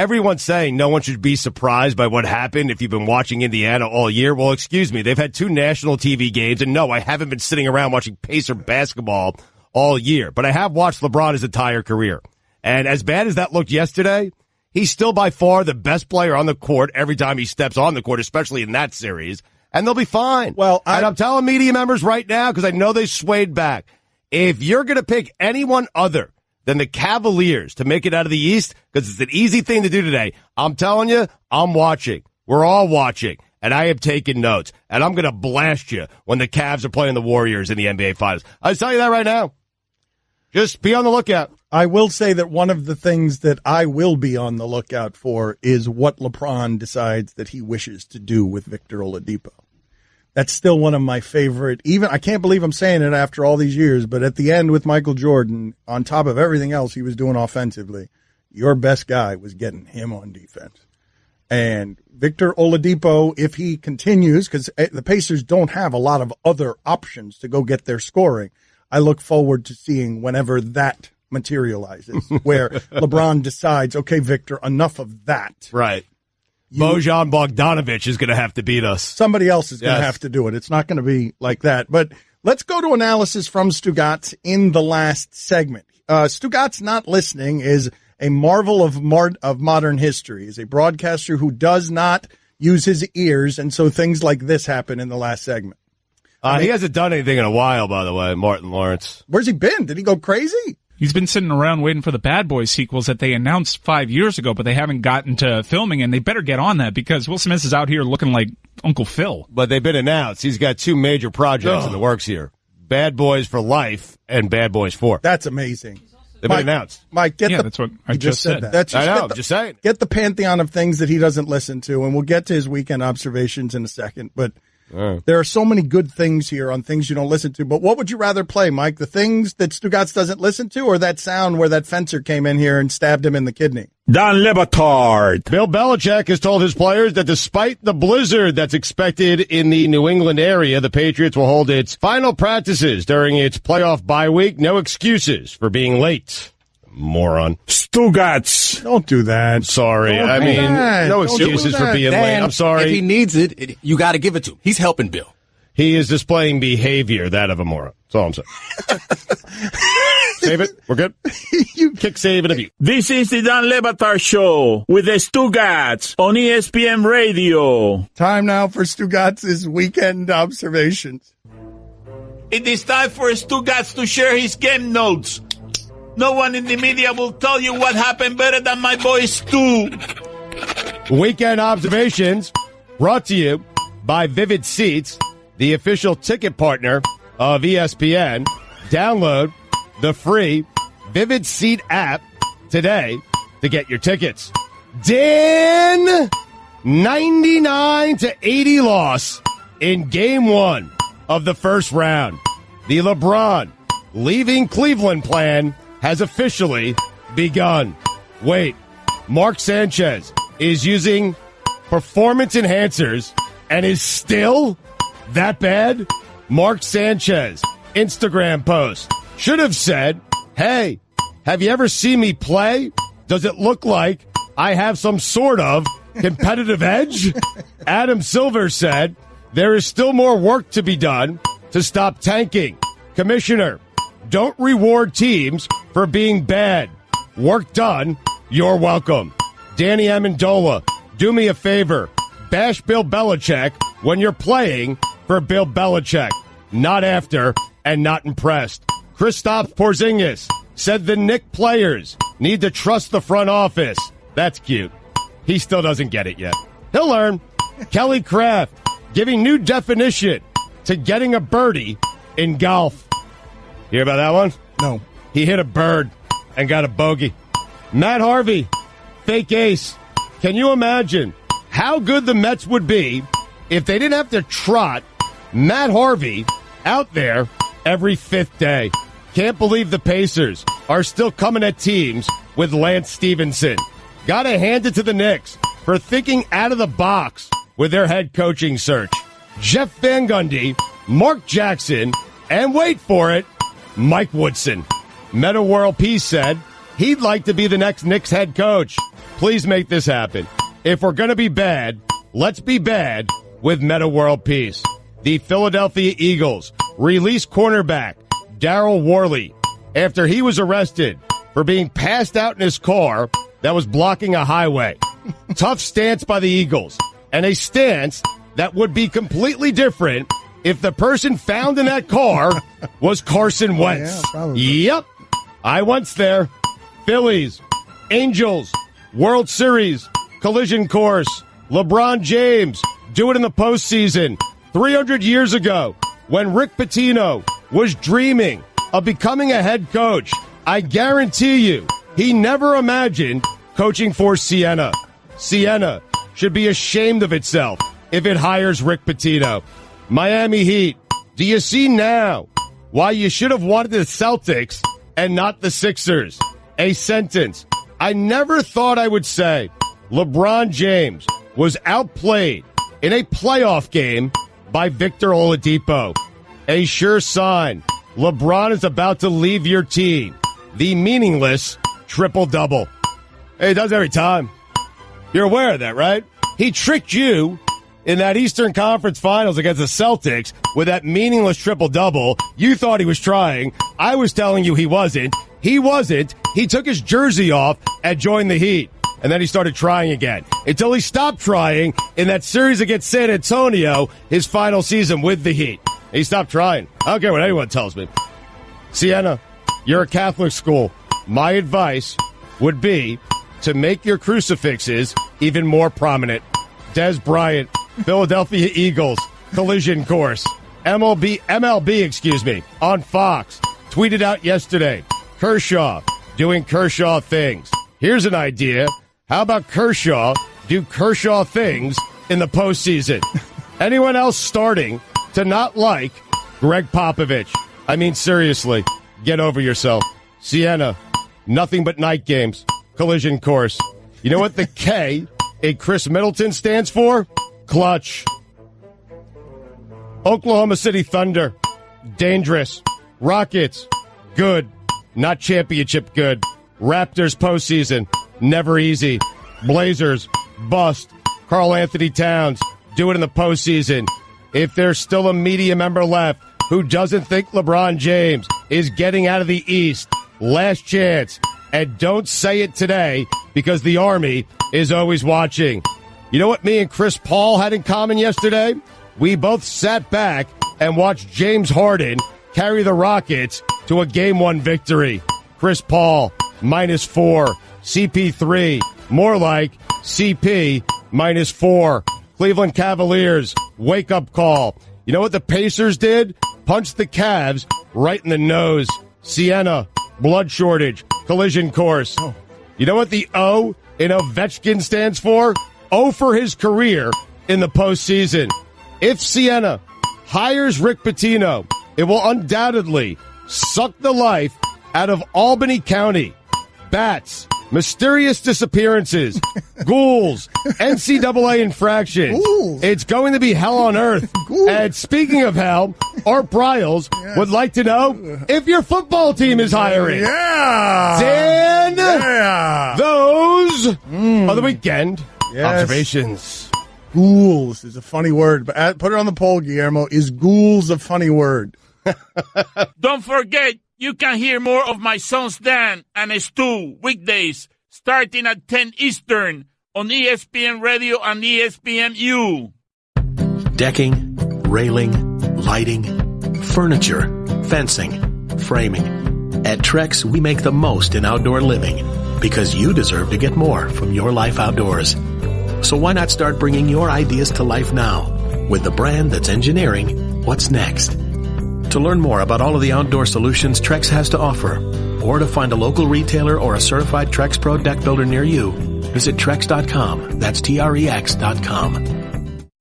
everyone's saying no one should be surprised by what happened if you've been watching Indiana all year. Well, excuse me. They've had 2 national TV games, and no, I haven't been sitting around watching Pacer basketball all year. But I have watched LeBron his entire career. And as bad as that looked yesterday, he's still by far the best player on the court every time he steps on the court, especially in that series. And they'll be fine. Well, and I'm telling media members right now, because I know they swayed back, if you're going to pick anyone other than the Cavaliers to make it out of the East, because it's an easy thing to do today, I'm telling you, I'm watching. We're all watching. And I have taken notes. And I'm going to blast you when the Cavs are playing the Warriors in the NBA Finals. I'll tell you that right now. Just be on the lookout. I will say that one of the things that I will be on the lookout for is what LeBron decides that he wishes to do with Victor Oladipo. That's still one of my favorite. Even I can't believe I'm saying it after all these years, but at the end with Michael Jordan, on top of everything else he was doing offensively, your best guy was getting him on defense. And Victor Oladipo, if he continues, because the Pacers don't have a lot of other options to go get their scoring, I look forward to seeing whenever that materializes, where LeBron decides, okay, Victor, enough of that. Right. Bojan Bogdanovic is going to have to beat us. Somebody else is going to have to do it. It's not going to be like that. But let's go to analysis from Stugotz in the last segment. Stugotz Not Listening is a marvel of modern history. He's a broadcaster who does not use his ears, and so things like this happen in the last segment. He hasn't done anything in a while, by the way, Martin Lawrence. Where's he been? Did he go crazy? He's been sitting around waiting for the Bad Boys sequels that they announced 5 years ago, but they haven't gotten to filming, and they better get on that because Will Smith is out here looking like Uncle Phil. But they've been announced. He's got 2 major projects in the works here. Bad Boys for Life and Bad Boys 4. That's amazing. They've been announced. Mike, that's what I just said. That. I'm just saying. Get the pantheon of things that he doesn't listen to, and we'll get to his weekend observations in a second, but there are so many good things here on things you don't listen to. But what would you rather play, Mike? The things that Stugotz doesn't listen to, or that sound where that fencer came in here and stabbed him in the kidney? Don Batard. Bill Belichick has told his players that despite the blizzard that's expected in the New England area, the Patriots will hold its final practices during its playoff bye week. No excuses for being late. Moron. Stugotz. Don't do that. Sorry. No excuses for being late. I'm sorry. If he needs it, you got to give it to him. He's helping Bill. He is displaying behavior, that of a moron. That's all I'm saying. Save it. We're good. You kick, save, and abuse. This is the Don Lebatard Show with the Stugotz on ESPN Radio. Time now for Stugotz's weekend observations. It is time for Stugotz to share his game notes. No one in the media will tell you what happened better than my boy Stu. Weekend observations brought to you by Vivid Seats, the official ticket partner of ESPN. Download the free Vivid Seat app today to get your tickets. Dan, 99-80 loss in Game 1 of the first round. The LeBron leaving Cleveland plan has officially begun. Wait, Mark Sanchez is using performance enhancers and is still that bad? Mark Sanchez, Instagram post, should have said, hey, have you ever seen me play? Does it look like I have some sort of competitive edge? Adam Silver said, there is still more work to be done to stop tanking. Commissioner, don't reward teams for being bad. Work done. You're welcome. Danny Amendola, do me a favor. Bash Bill Belichick when you're playing for Bill Belichick. Not after and not impressed. Kristaps Porzingis said the Knicks players need to trust the front office. That's cute. He still doesn't get it yet. He'll learn. Kelly Craft giving new definition to getting a birdie in golf. Hear about that one? No. He hit a bird and got a bogey. Matt Harvey, fake ace. Can you imagine how good the Mets would be if they didn't have to trot Matt Harvey out there every 5th day? Can't believe the Pacers are still coming at teams with Lance Stevenson. Gotta hand it to the Knicks for thinking out of the box with their head coaching search. Jeff Van Gundy, Mark Jackson, and wait for it, Mike Woodson. Meta World Peace said he'd like to be the next Knicks head coach. Please make this happen. If we're going to be bad, let's be bad with Meta World Peace. The Philadelphia Eagles release cornerback Darryl Worley after he was arrested for being passed out in his car that was blocking a highway. Tough stance by the Eagles, and a stance that would be completely different if the person found in that car was Carson Wentz. Yep. I once there. Phillies, Angels, World Series, collision course. LeBron James, do it in the postseason. 300 years ago, when Rick Pitino was dreaming of becoming a head coach, I guarantee you, he never imagined coaching for Siena. Siena should be ashamed of itself if it hires Rick Pitino. Miami Heat, do you see now why you should have wanted the Celtics and not the Sixers? A sentence I never thought I would say. LeBron James was outplayed in a playoff game by Victor Oladipo. A sure sign LeBron is about to leave your team. The meaningless triple-double. Hey, he does every time. You're aware of that, right? He tricked you in that Eastern Conference Finals against the Celtics with that meaningless triple-double. You thought he was trying. I was telling you he wasn't. He wasn't. He took his jersey off and joined the Heat. And then he started trying again until he stopped trying in that series against San Antonio, his final season with the Heat. He stopped trying. I don't care what anyone tells me. Siena, you're a Catholic school. My advice would be to make your crucifixes even more prominent. Des Bryant, Philadelphia Eagles, collision course. MLB, on Fox, tweeted out yesterday, Kershaw doing Kershaw things. Here's an idea. How about Kershaw do Kershaw things in the postseason? Anyone else starting to not like Greg Popovich? I mean, seriously, get over yourself. Siena, nothing but night games. Collision course. You know what the K in Chris Middleton stands for? Clutch. Oklahoma City Thunder, dangerous. Rockets, good. Not championship good. Raptors postseason, never easy. Blazers, bust. Karl Anthony Towns, do it in the postseason. If there's still a media member left who doesn't think LeBron James is getting out of the East, last chance. And don't say it today because the Army is always watching. You know what me and Chris Paul had in common yesterday? We both sat back and watched James Harden carry the Rockets to a Game-1 victory. Chris Paul, -4. CP3, more like CP, -4. Cleveland Cavaliers, wake-up call. You know what the Pacers did? Punched the Cavs right in the nose. Siena, blood shortage, collision course. You know what the O in Ovechkin stands for? O for his career in the postseason. If Siena hires Rick Pitino, it will undoubtedly suck the life out of Albany County. Bats, mysterious disappearances, ghouls, NCAA infractions. Ghouls. It's going to be hell on earth. Ghouls. And speaking of hell, Art Briles would like to know if your football team is hiring. Yeah. Dan, yeah. Those are the weekend observations. Ghouls is a funny word, but put it on the poll, Guillermo. Is ghouls a funny word? Don't forget, you can hear more of my sons Dan and Stu weekdays starting at 10 Eastern on ESPN Radio and ESPNU. Decking, railing, lighting, furniture, fencing, framing. At Trex, we make the most in outdoor living because you deserve to get more from your life outdoors. So why not start bringing your ideas to life now with the brand that's engineering what's next? To learn more about all of the outdoor solutions Trex has to offer, or to find a local retailer or a certified Trex Pro deck builder near you, visit Trex.com. That's Trex.com.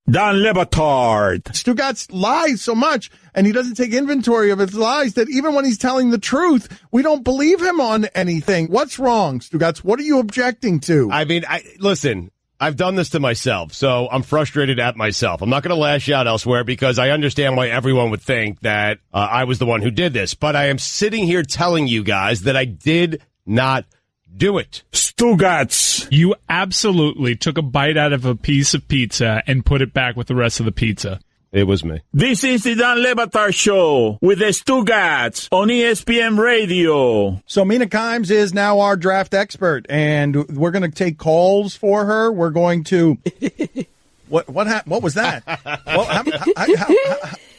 Don Le Batard. Stugotz lies so much, and he doesn't take inventory of his lies, that even when he's telling the truth, we don't believe him on anything. What's wrong, Stugotz? What are you objecting to? I mean, listen, I've done this to myself, so I'm frustrated at myself. I'm not going to lash out elsewhere because I understand why everyone would think that I was the one who did this. But I am sitting here telling you guys that I did not Do it. Stugotz. You absolutely took a bite out of a piece of pizza and put it back with the rest of the pizza. It was me. This is the Dan Le Batard Show with the Stugotz on ESPN Radio. So Mina Kimes is now our draft expert, and we're going to take calls for her. We're going to... What was that?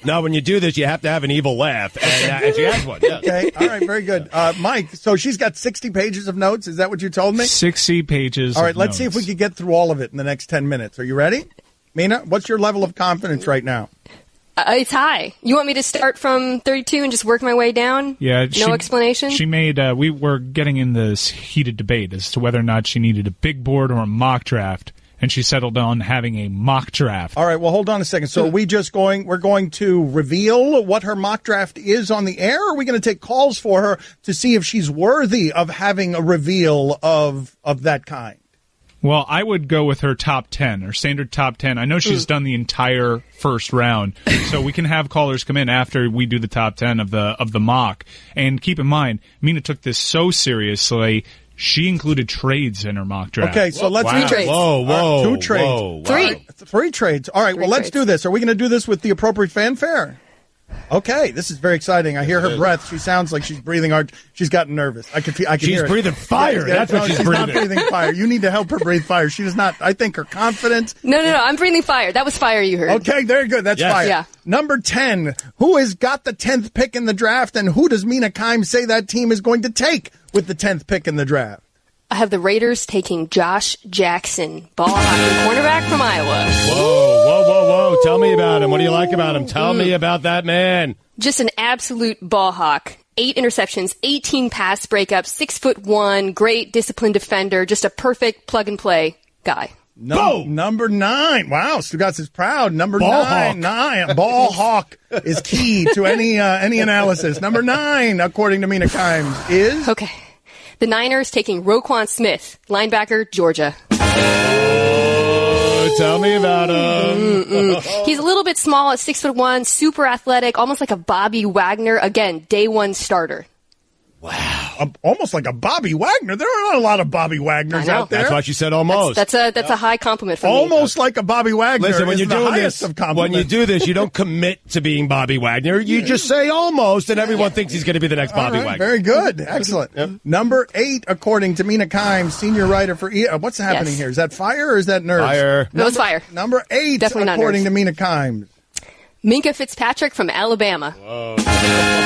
No, when you do this, you have to have an evil laugh, and she has one. Yeah. Okay, all right, very good. Mike, so she's got 60 pages of notes. Is that what you told me? 60 pages All right, of let's notes. see if we can get through all of it in the next 10 minutes. Are you ready? Mina, what's your level of confidence right now? It's high. You want me to start from 32 and just work my way down? Yeah. No explanation? She made, we were getting in this heated debate as to whether or not she needed a big board or a mock draft. And she settled on having a mock draft. All right, well, hold on a second. So we're going to reveal what her mock draft is on the air, or are we going to take calls for her to see if she's worthy of having a reveal of that kind? Well, I would go with her top 10, her standard top 10. I know she's done the entire first round, so we can have callers come in after we do the top 10 of the mock. And keep in mind, Mina took this so seriously. She included trades in her mock draft. Okay, so let's Three trades. Whoa. 2 trades. Whoa. Three. 3 trades. All right, well, let's do this. Are we going to do this with the appropriate fanfare? Okay, this is very exciting. I hear her breath. She sounds like she's breathing hard. She's gotten nervous. I can hear She's it. breathing fire. Yeah, That's what she's breathing. not breathing fire. You need to help her breathe fire. She does not. I think her confidence. No. I'm breathing fire. That was fire you heard. Okay, very good. That's Yes. fire. Yeah. Number 10. Who has got the 10th pick in the draft, and who does Mina Kimes say that team is going to take with the 10th pick in the draft? I have the Raiders taking Josh Jackson, ball hockey cornerback from Iowa. Whoa. Tell me about him. What do you like about him? Tell me about that man. Just an absolute ball hawk. 8 interceptions, 18 pass breakups, 6'1", great disciplined defender, just a perfect plug-and-play guy. Number 9. Wow, Stugotz is proud. Number Ball 9. Ball hawk is key to any analysis. Number 9, according to Mina Kimes, is... Okay. The Niners taking Roquan Smith, linebacker, Georgia. Oh, tell me about him. He's a little bit small at 6'1", super athletic, almost like a Bobby Wagner. Again, day one starter. Wow. Almost like a Bobby Wagner. There are not a lot of Bobby Wagners out there. That's why she said almost. That's a high compliment for me. Almost like a Bobby Wagner. Listen, when is you're the doing highest this, of compliments. when you do this, you don't commit to being Bobby Wagner. You just say almost, and everyone thinks he's going to be the next Bobby All right, Wagner. very good. Excellent. Number 8, according to Mina Kimes, senior writer for what's happening here? Is that fire or is that nerves? Fire. No, it's fire. Number 8, Definitely not according nerves. to Mina Kimes. Minka Fitzpatrick from Alabama.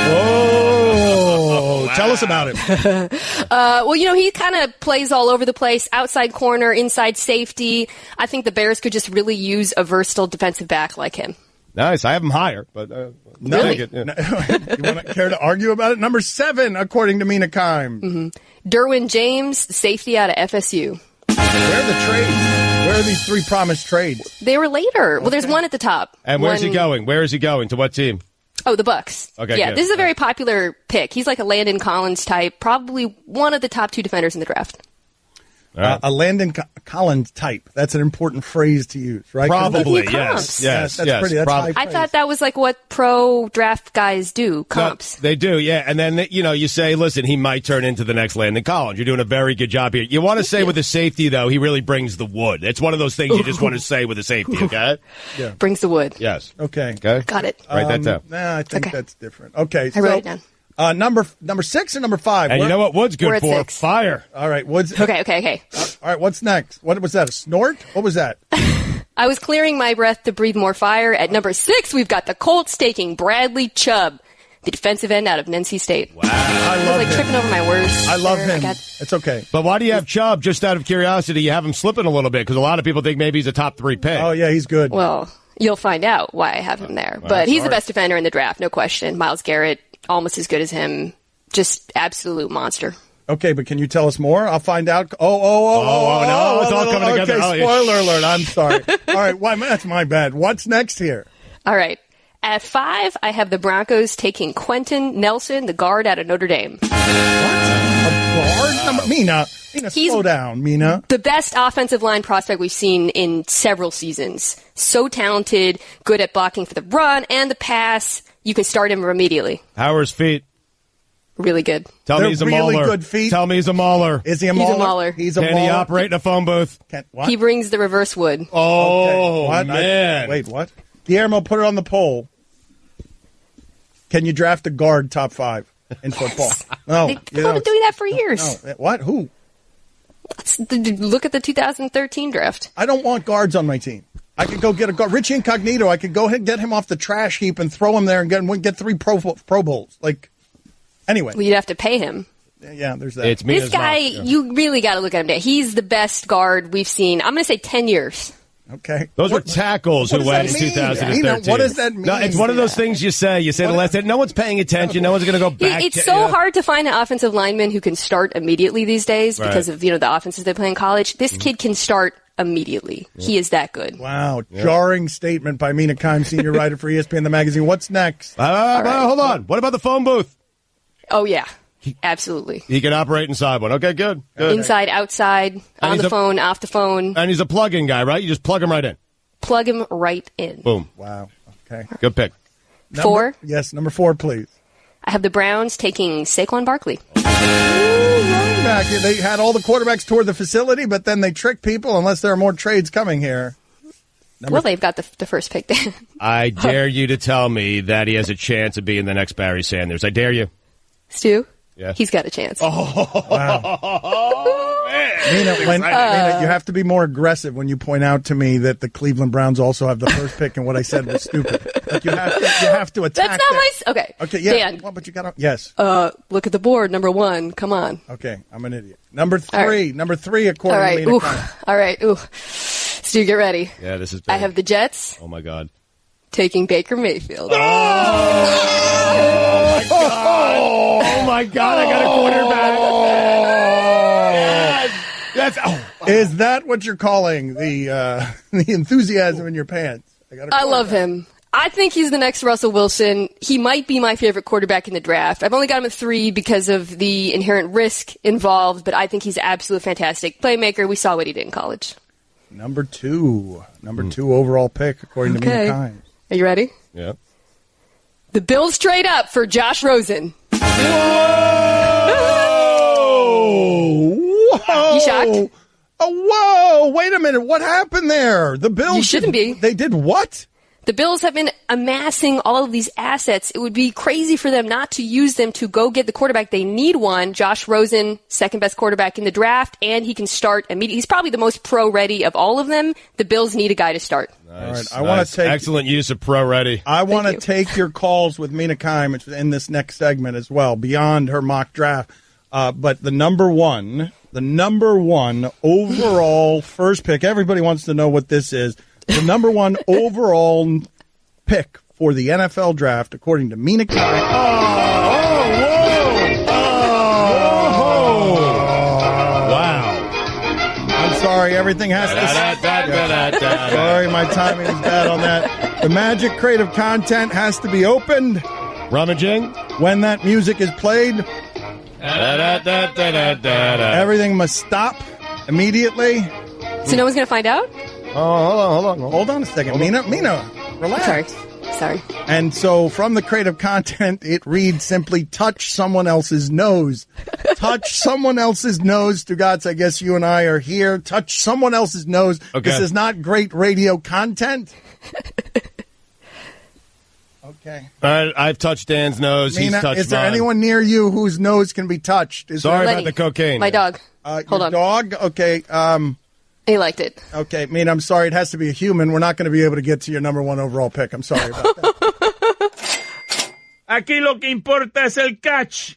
Whoa. Tell us about him. Well, he kind of plays all over the place, outside corner, inside safety. I think the Bears could just really use a versatile defensive back like him. Nice. I have him higher, but Really? take it. Yeah. You want to care to argue about it? Number 7, according to Mina Kimes. Derwin James, safety out of FSU. Where are the trades? Where are these 3 promised trades? They were later. Well, there's one at the top. And where's he going? Where is he going? To what team? Oh, the Bucks. Okay, yeah, good. this is a very popular pick. He's like a Landon Collins type, probably one of the top 2 defenders in the draft. A Landon Collins type. That's an important phrase to use, right? Probably, Comps. yes. That's pretty. That's high I praise. thought that was like what pro draft guys do, comps. No, they do, yeah. And then, you say, listen, he might turn into the next Landon Collins. You're doing a very good job here. You want to say with a safety, though, he really brings the wood. It's one of those things you just want to say with a safety, okay? Yeah. Brings the wood. Yes. Okay. Got it. Write that down. Nah, I think Okay. that's different. Okay. I wrote it down. Number 6 and number 5. And you know what Wood's We're good at for? 6. Fire. All right. Woods. Okay. All right. What's next? What was that? A snort? What was that? I was clearing my breath to breathe more fire. At number 6, we've got the Colts taking Bradley Chubb, the defensive end out of NC State. Wow. I I love was like him. tripping over my words. I love there. him. It's okay. But why do you have Chubb? Just out of curiosity, you have him slipping a little bit because a lot of people think maybe he's a top 3 pick. Oh, yeah, he's good. Well, you'll find out why I have him there. But he's the best defender in the draft, no question. Myles Garrett, almost as good as him. Just absolute monster. Okay, but can you tell us more? I'll find out. No, it's all coming together. Okay, Oh, yeah. spoiler alert. I'm sorry. All right, that's my bad. What's next here? All right. At 5, I have the Broncos taking Quentin Nelson, the guard out of Notre Dame. What? A guard number? Mina, slow down, Mina. The best offensive line prospect we've seen in several seasons. So talented, good at blocking for the run and the pass. You can start him immediately. How are his feet? Really good. Tell me he's a really mauler. good feet. Tell me he's a mauler. Is he a He's a mauler? mauler. He's a Can mauler. he operate in a phone booth? What? He brings the reverse wood. Oh, What? man. Wait, what? Guillermo, put it on the poll. Can you draft a guard top 5 in football? No. They've been doing that for years. No. What? Who? Look at the 2013 draft. I don't want guards on my team. I could go get a guard. Richie Incognito, I could go ahead and get him off the trash heap and throw him there and get 3 Pro Bowls. Anyway. Well, you'd have to pay him. Yeah, there's that. It's me This guy, you really got to look at him. He's the best guard we've seen. I'm going to say 10 years. Okay. Those were tackles who went in 2013. Nina, what does that mean? No, it's one of those things you say. You say the last day. No one's paying attention. No one's going to go back. It's so hard to find an offensive lineman who can start immediately these days because of the offenses they play in college. This kid can start immediately. Yeah. He is that good. Wow. Jarring statement by Mina Kimes, senior writer for ESPN The Magazine. What's next? Hold on. What about the phone booth? Oh, yeah. Absolutely. He can operate inside one. Okay, good. Inside, outside, on the phone, off the phone. And he's a plug-in guy, right? You just plug him right in. Plug him right in. Boom. Wow. Okay. Good pick. 4? Yes, number 4, please. I have the Browns taking Saquon Barkley. Running back. They had all the quarterbacks toward the facility, but then they tricked people unless there are more trades coming here. They've got the first pick there. I dare you to tell me that he has a chance of being the next Barry Sanders. I dare you. Stu? Yeah. He's got a chance. Oh, wow. Mina, you have to be more aggressive when you point out to me that the Cleveland Browns also have the first pick and what I said was stupid. You have to attack That's not that. Okay. Okay, yeah. Dan. Well, but you got to, yes. Look at the board, number 1. Come on. Okay, I'm an idiot. Number 3, according to Mina. All right. Stu, get ready. Yeah, this is big. I have the Jets. Oh, my God. Taking Baker Mayfield. Oh, my God. I got a quarterback. Is that what you're calling the enthusiasm in your pants? I love him. I think he's the next Russell Wilson. He might be my favorite quarterback in the draft. I've only got him at 3 because of the inherent risk involved, but I think he's absolutely fantastic. Playmaker, we saw what he did in college. Number 2 overall pick, according to Mina Kimes. Are you ready? Yeah. The Bills trade up for Josh Rosen. Whoa! You shocked? Oh, whoa! Wait a minute. What happened there? The Bills. You shouldn't be. They did what? The Bills have been amassing all of these assets. It would be crazy for them not to use them to go get the quarterback. They need one. Josh Rosen, second best quarterback in the draft, and he can start immediately. He's probably the most pro-ready of all of them. The Bills need a guy to start. Nice, all right, I want to take excellent use of pro-ready. I want to take your calls with Mina Kimes in this next segment as well, beyond her mock draft. But the number one overall first pick. Everybody wants to know what this is. The number 1 overall pick for the NFL draft, according to Mina Kimes. Wow. I'm sorry, everything has to... Sorry, my timing is bad on that. The magic crate of content has to be opened. Rummaging. When that music is played, everything must stop immediately. So no one's going to find out? Oh, hold on a second. Mina, relax. Sorry. And so from the crate of content, it reads simply, touch someone else's nose. Touch someone else's nose. Stugotz, I guess you and I are here. Touch someone else's nose. Okay. This is not great radio content. Okay. I've touched Dan's nose. Mina, he's touched is there mine. anyone near you whose nose can be touched? Sorry about the cocaine. My dog. Hold on. Dog? Okay. He liked it. Okay, Mina, I'm sorry. It has to be a human. We're not going to be able to get to your number 1 overall pick. I'm sorry about that. Aquí lo que importa es el catch.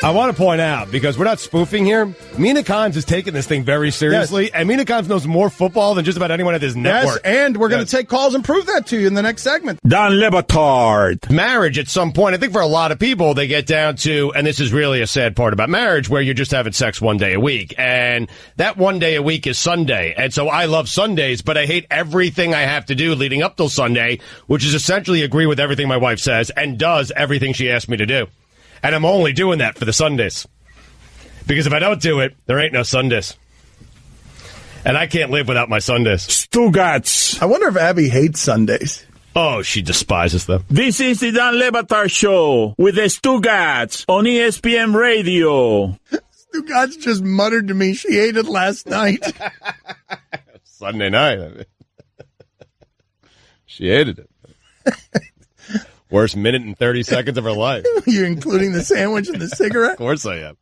I want to point out, because we're not spoofing here, Mina Kimes has taken this thing very seriously, and Mina Kimes knows more football than just about anyone at this network. Yes, and we're going to take calls and prove that to you in the next segment. Dan Le Batard. Marriage, at some point, I think for a lot of people, they get down to, and this is really a sad part about marriage, where you're just having sex one day a week, and that one day a week is Sunday, and so I love Sundays, but I hate everything I have to do leading up till Sunday, which is essentially agree with everything my wife says, and does everything she asks me to do. And I'm only doing that for the Sundays. Because if I don't do it, there ain't no Sundays. And I can't live without my Sundays. Stugotz. I wonder if Abby hates Sundays. Oh, she despises them. This is the Dan Le Batard Show with the Stugotz on ESPN Radio. Stugotz just muttered to me she ate it last night. Sunday night. I mean. She hated it. Worst minute and 30 seconds of her life. You're including the sandwich and the cigarette? Of course I am.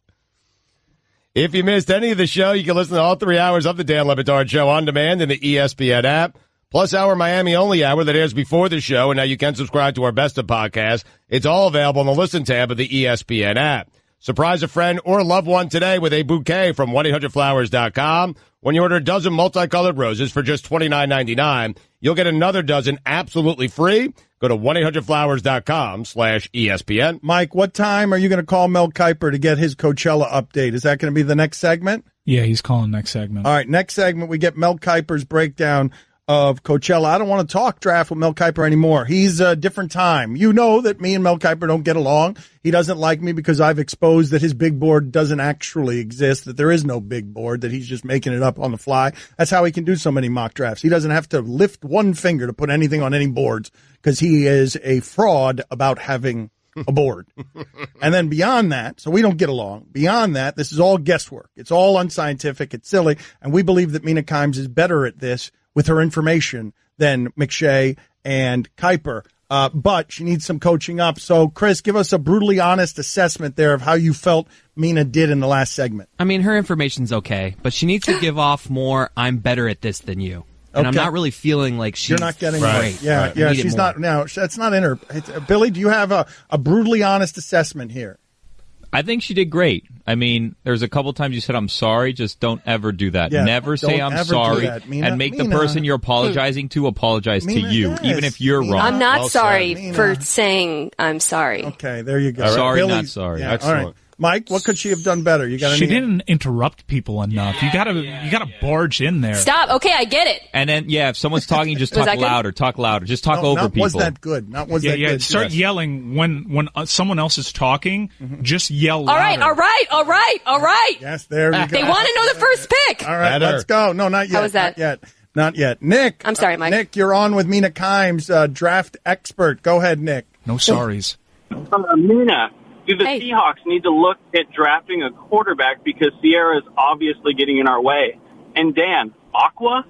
If you missed any of the show, you can listen to all 3 hours of the Dan Le Batard Show on demand in the ESPN app, plus our Miami-only hour that airs before the show, and now you can subscribe to our Best of podcast. It's all available in the Listen tab of the ESPN app. Surprise a friend or loved one today with a bouquet from 1-800-Flowers.com. When you order a dozen multicolored roses for just $29.99, you'll get another dozen absolutely free. Go to 1-800-Flowers.com/ESPN. Mike, what time are you going to call Mel Kiper to get his Coachella update? Is that going to be the next segment? Yeah, he's calling next segment. All right, next segment, we get Mel Kiper's breakdown of Coachella. I don't want to talk draft with Mel Kiper anymore. He's a different time. You know that me and Mel Kiper don't get along. He doesn't like me because I've exposed that his big board doesn't actually exist, that there is no big board, that he's just making it up on the fly. That's how he can do so many mock drafts. He doesn't have to lift one finger to put anything on any boards because he is a fraud about having a board. And then beyond that, so we don't get along. Beyond that, this is all guesswork. It's all unscientific. It's silly. And we believe that Mina Kimes is better at this with her information than McShay and Kiper. But she needs some coaching up. So, Chris, give us a brutally honest assessment there of how you felt Mina did in the last segment. I mean, her information's okay, but she needs to give off more, I'm better at this than you. And I'm not really feeling like she's You're not getting great. Yeah, yeah, she's not. Now, that's not in her. Billy, do you have a brutally honest assessment here? I think she did great. I mean, there's a couple times you said, I'm sorry. Just don't ever do that. Yeah, never say I'm sorry. And make the person you're apologizing to apologize to you, yes. even if you're wrong. I'm not sorry for saying I'm sorry. Okay, there you go. Sorry, Billy, not sorry. Yeah, Excellent. all right. Mike, what could she have done better? You got She didn't interrupt people enough. You gotta barge in there. Stop. Okay, I get it. And then, yeah, if someone's talking, just talk louder. Talk louder. Just talk over people. Was that good? Not was that good? Start yelling when someone else is talking. Just yell louder. All right. Yes, there you go. They want to know the first pick. All right, let's go. No, not yet. How was that? Not yet. Nick. I'm sorry, Mike. Nick, you're on with Mina Kimes, draft expert. Go ahead, Nick. No sorries. Mina, do the Seahawks need to look at drafting a quarterback because Sierra is obviously getting in our way? And Dan, Aqua?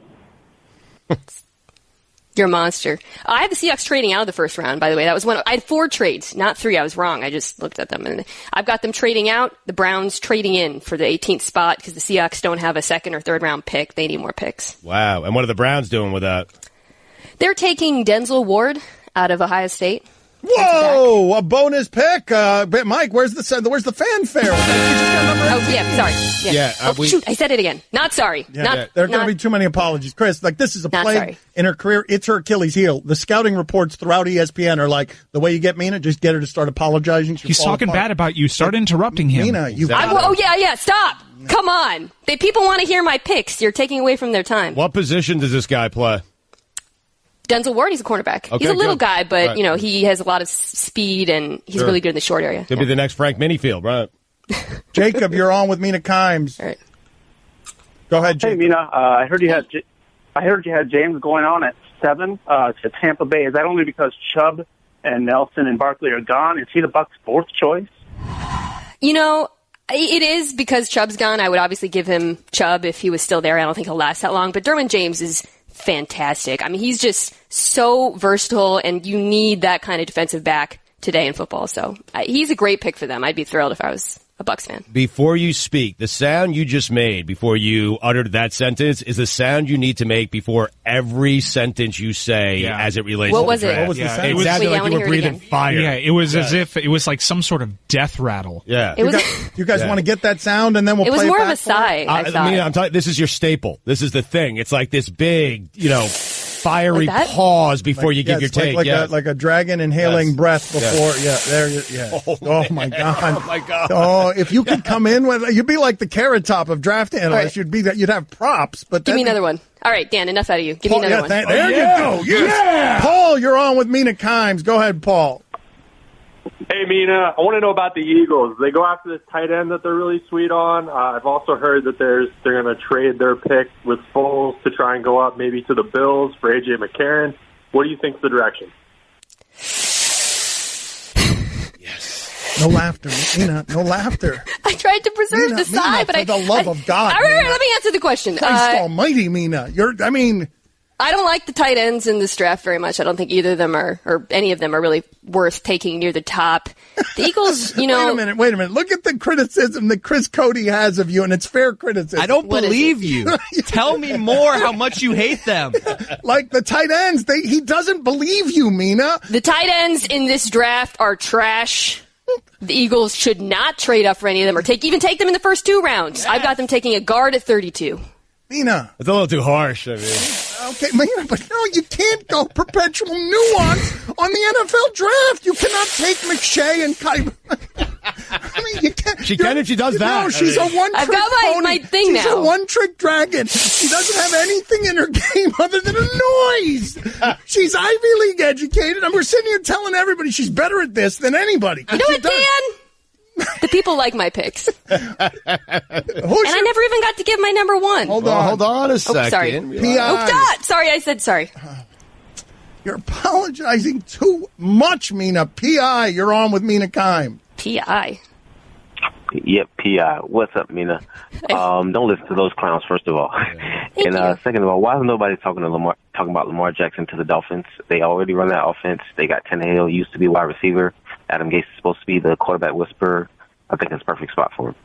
You're a monster. I had the Seahawks trading out of the first round, by the way. That was I had 4 trades, not 3. I was wrong. I just looked at them. And I've got them trading out, the Browns trading in for the 18th spot because the Seahawks don't have a 2nd or 3rd round pick. They need more picks. Wow. And what are the Browns doing with that? They're taking Denzel Ward out of Ohio State. Whoa, a bonus pick. Mike, where's the fanfare? Oh, yeah, sorry. Yeah. Shoot, I said it again. Not sorry. There are going to be too many apologies. Chris, this is a plague sorry. in her career. It's her Achilles heel. The scouting reports throughout ESPN are like, the way you get Mina, just get her to start apologizing. He's talking bad about you. Start interrupting him. Mina, stop. Come on. People want to hear my picks. You're taking away from their time. What position does this guy play? Denzel Ward, he's a cornerback. Okay, he's a little guy, but, right. He has a lot of speed, and he's really good in the short area. Could be the next Frank Minifield, right? Jacob, you're on with Mina Kimes. All right. Go ahead, Jacob. Hey, Mina, I heard you had James going on at 7 to Tampa Bay. Is that only because Chubb and Nelson and Barkley are gone? Is he the Bucs' 4th choice? It is because Chubb's gone. I would obviously give him Chubb if he was still there. I don't think he'll last that long. But Derwin James is fantastic. I mean, he's just so versatile, and you need that kind of defensive back today in football. So he's a great pick for them. I'd be thrilled if I was a Bucs fan. Before you speak, the sound you just made before you uttered that sentence is the sound you need to make before every sentence you say as it relates to the draft. What was the sound? It sounded like you were breathing fire. Yeah, it was as if it was like some sort of death rattle. Yeah. You guys want to get that sound, and then we'll play it back? It was more of a sigh. I'm telling you, this is your staple. This is the thing. It's like this big, fiery pause before you give your take. Like a dragon inhaling breath before. Oh my god. Oh my god. Oh, if you could come in with, you'd be like the Carrot Top of draft analysts. Right. You'd have props. But give me another one. All right, Dan. Enough out of you. Give me another one. There you go. Yes. Yeah. Paul, you're on with Mina Kimes. Go ahead, Paul. Hey, Mina, I want to know about the Eagles. They go after this tight end that they're really sweet on. I've also heard that they're going to trade their pick with Foles to try and go up maybe to the Bills for A.J. McCarron. What do you think's the direction? No laughter, Mina. No laughter. I tried to preserve Mina, the sigh, but for the love of God. All right, Mina. let me answer the question. Christ almighty, Mina. I don't like the tight ends in this draft very much. I don't think either of them or any of them are really worth taking near the top. The Eagles, Wait a minute. Look at the criticism that Chris Cody has of you, and it's fair criticism. I don't believe you. Tell me more how much you hate them. Like the tight ends, he doesn't believe you, Mina. The tight ends in this draft are trash. The Eagles should not trade up for any of them or even take them in the first 2 rounds. I've got them taking a guard at 32. Mina. It's a little too harsh. I mean. Okay, Mina, but no, you can't go perpetual nuance on the NFL draft. You cannot take McShay and Kyber. I mean, you can't. She can if she does that. No, she's a one-trick I've got my thing She's now. a one-trick dragon. She doesn't have anything in her game other than a noise. She's Ivy League educated, and we're sitting here telling everybody she's better at this than anybody. You know what, Dan? The people like my picks. And I never even got to give my number 1. Hold on a second. Sorry. Sorry, I said sorry. You're apologizing too much, Mina. P.I., you're on with Mina Kime. P.I.? Yep, P.I. What's up, Mina? Don't listen to those clowns, first of all. And second of all, why is nobody talking about Lamar Jackson to the Dolphins? They already run that offense. They got Tannehill, used to be wide receiver. Adam Gase is supposed to be the quarterback whisperer. I think it's a perfect spot for him.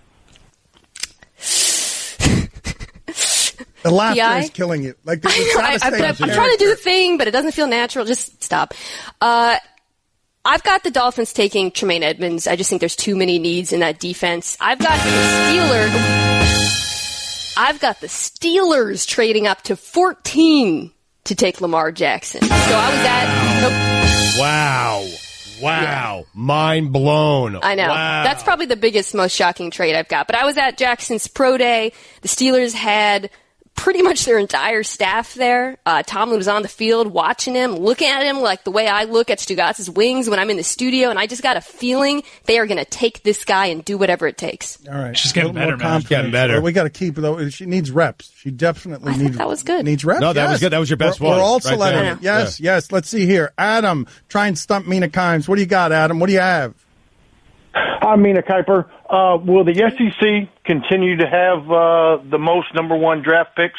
The laughter is killing you. Like I'm trying to do the thing, but it doesn't feel natural. Just stop. I've got the Dolphins taking Tremaine Edmonds. I just think there's too many needs in that defense. I've got the Steelers trading up to 14 to take Lamar Jackson. So I was at... Wow. Yeah. Mind blown. I know. Wow. That's probably the biggest, most shocking trade I've got. But I was at Jackson's pro day. The Steelers had pretty much their entire staff there. Tomlin was on the field watching him, looking at him like the way I look at Stugotz's wings when I'm in the studio, and I just got a feeling they are going to take this guy and do whatever it takes. All right. She's getting better, man. Getting better. We got to keep it, though. She needs reps. She definitely needs that was good. Needs reps. No, that was good. That was your best one. We're also right letting there. it. Yes. Let's see here. Adam, try and stump Mina Kimes. What do you got, Adam? What do you have? I'm Mina Kiper. Will the SEC continue to have the most number 1 draft picks?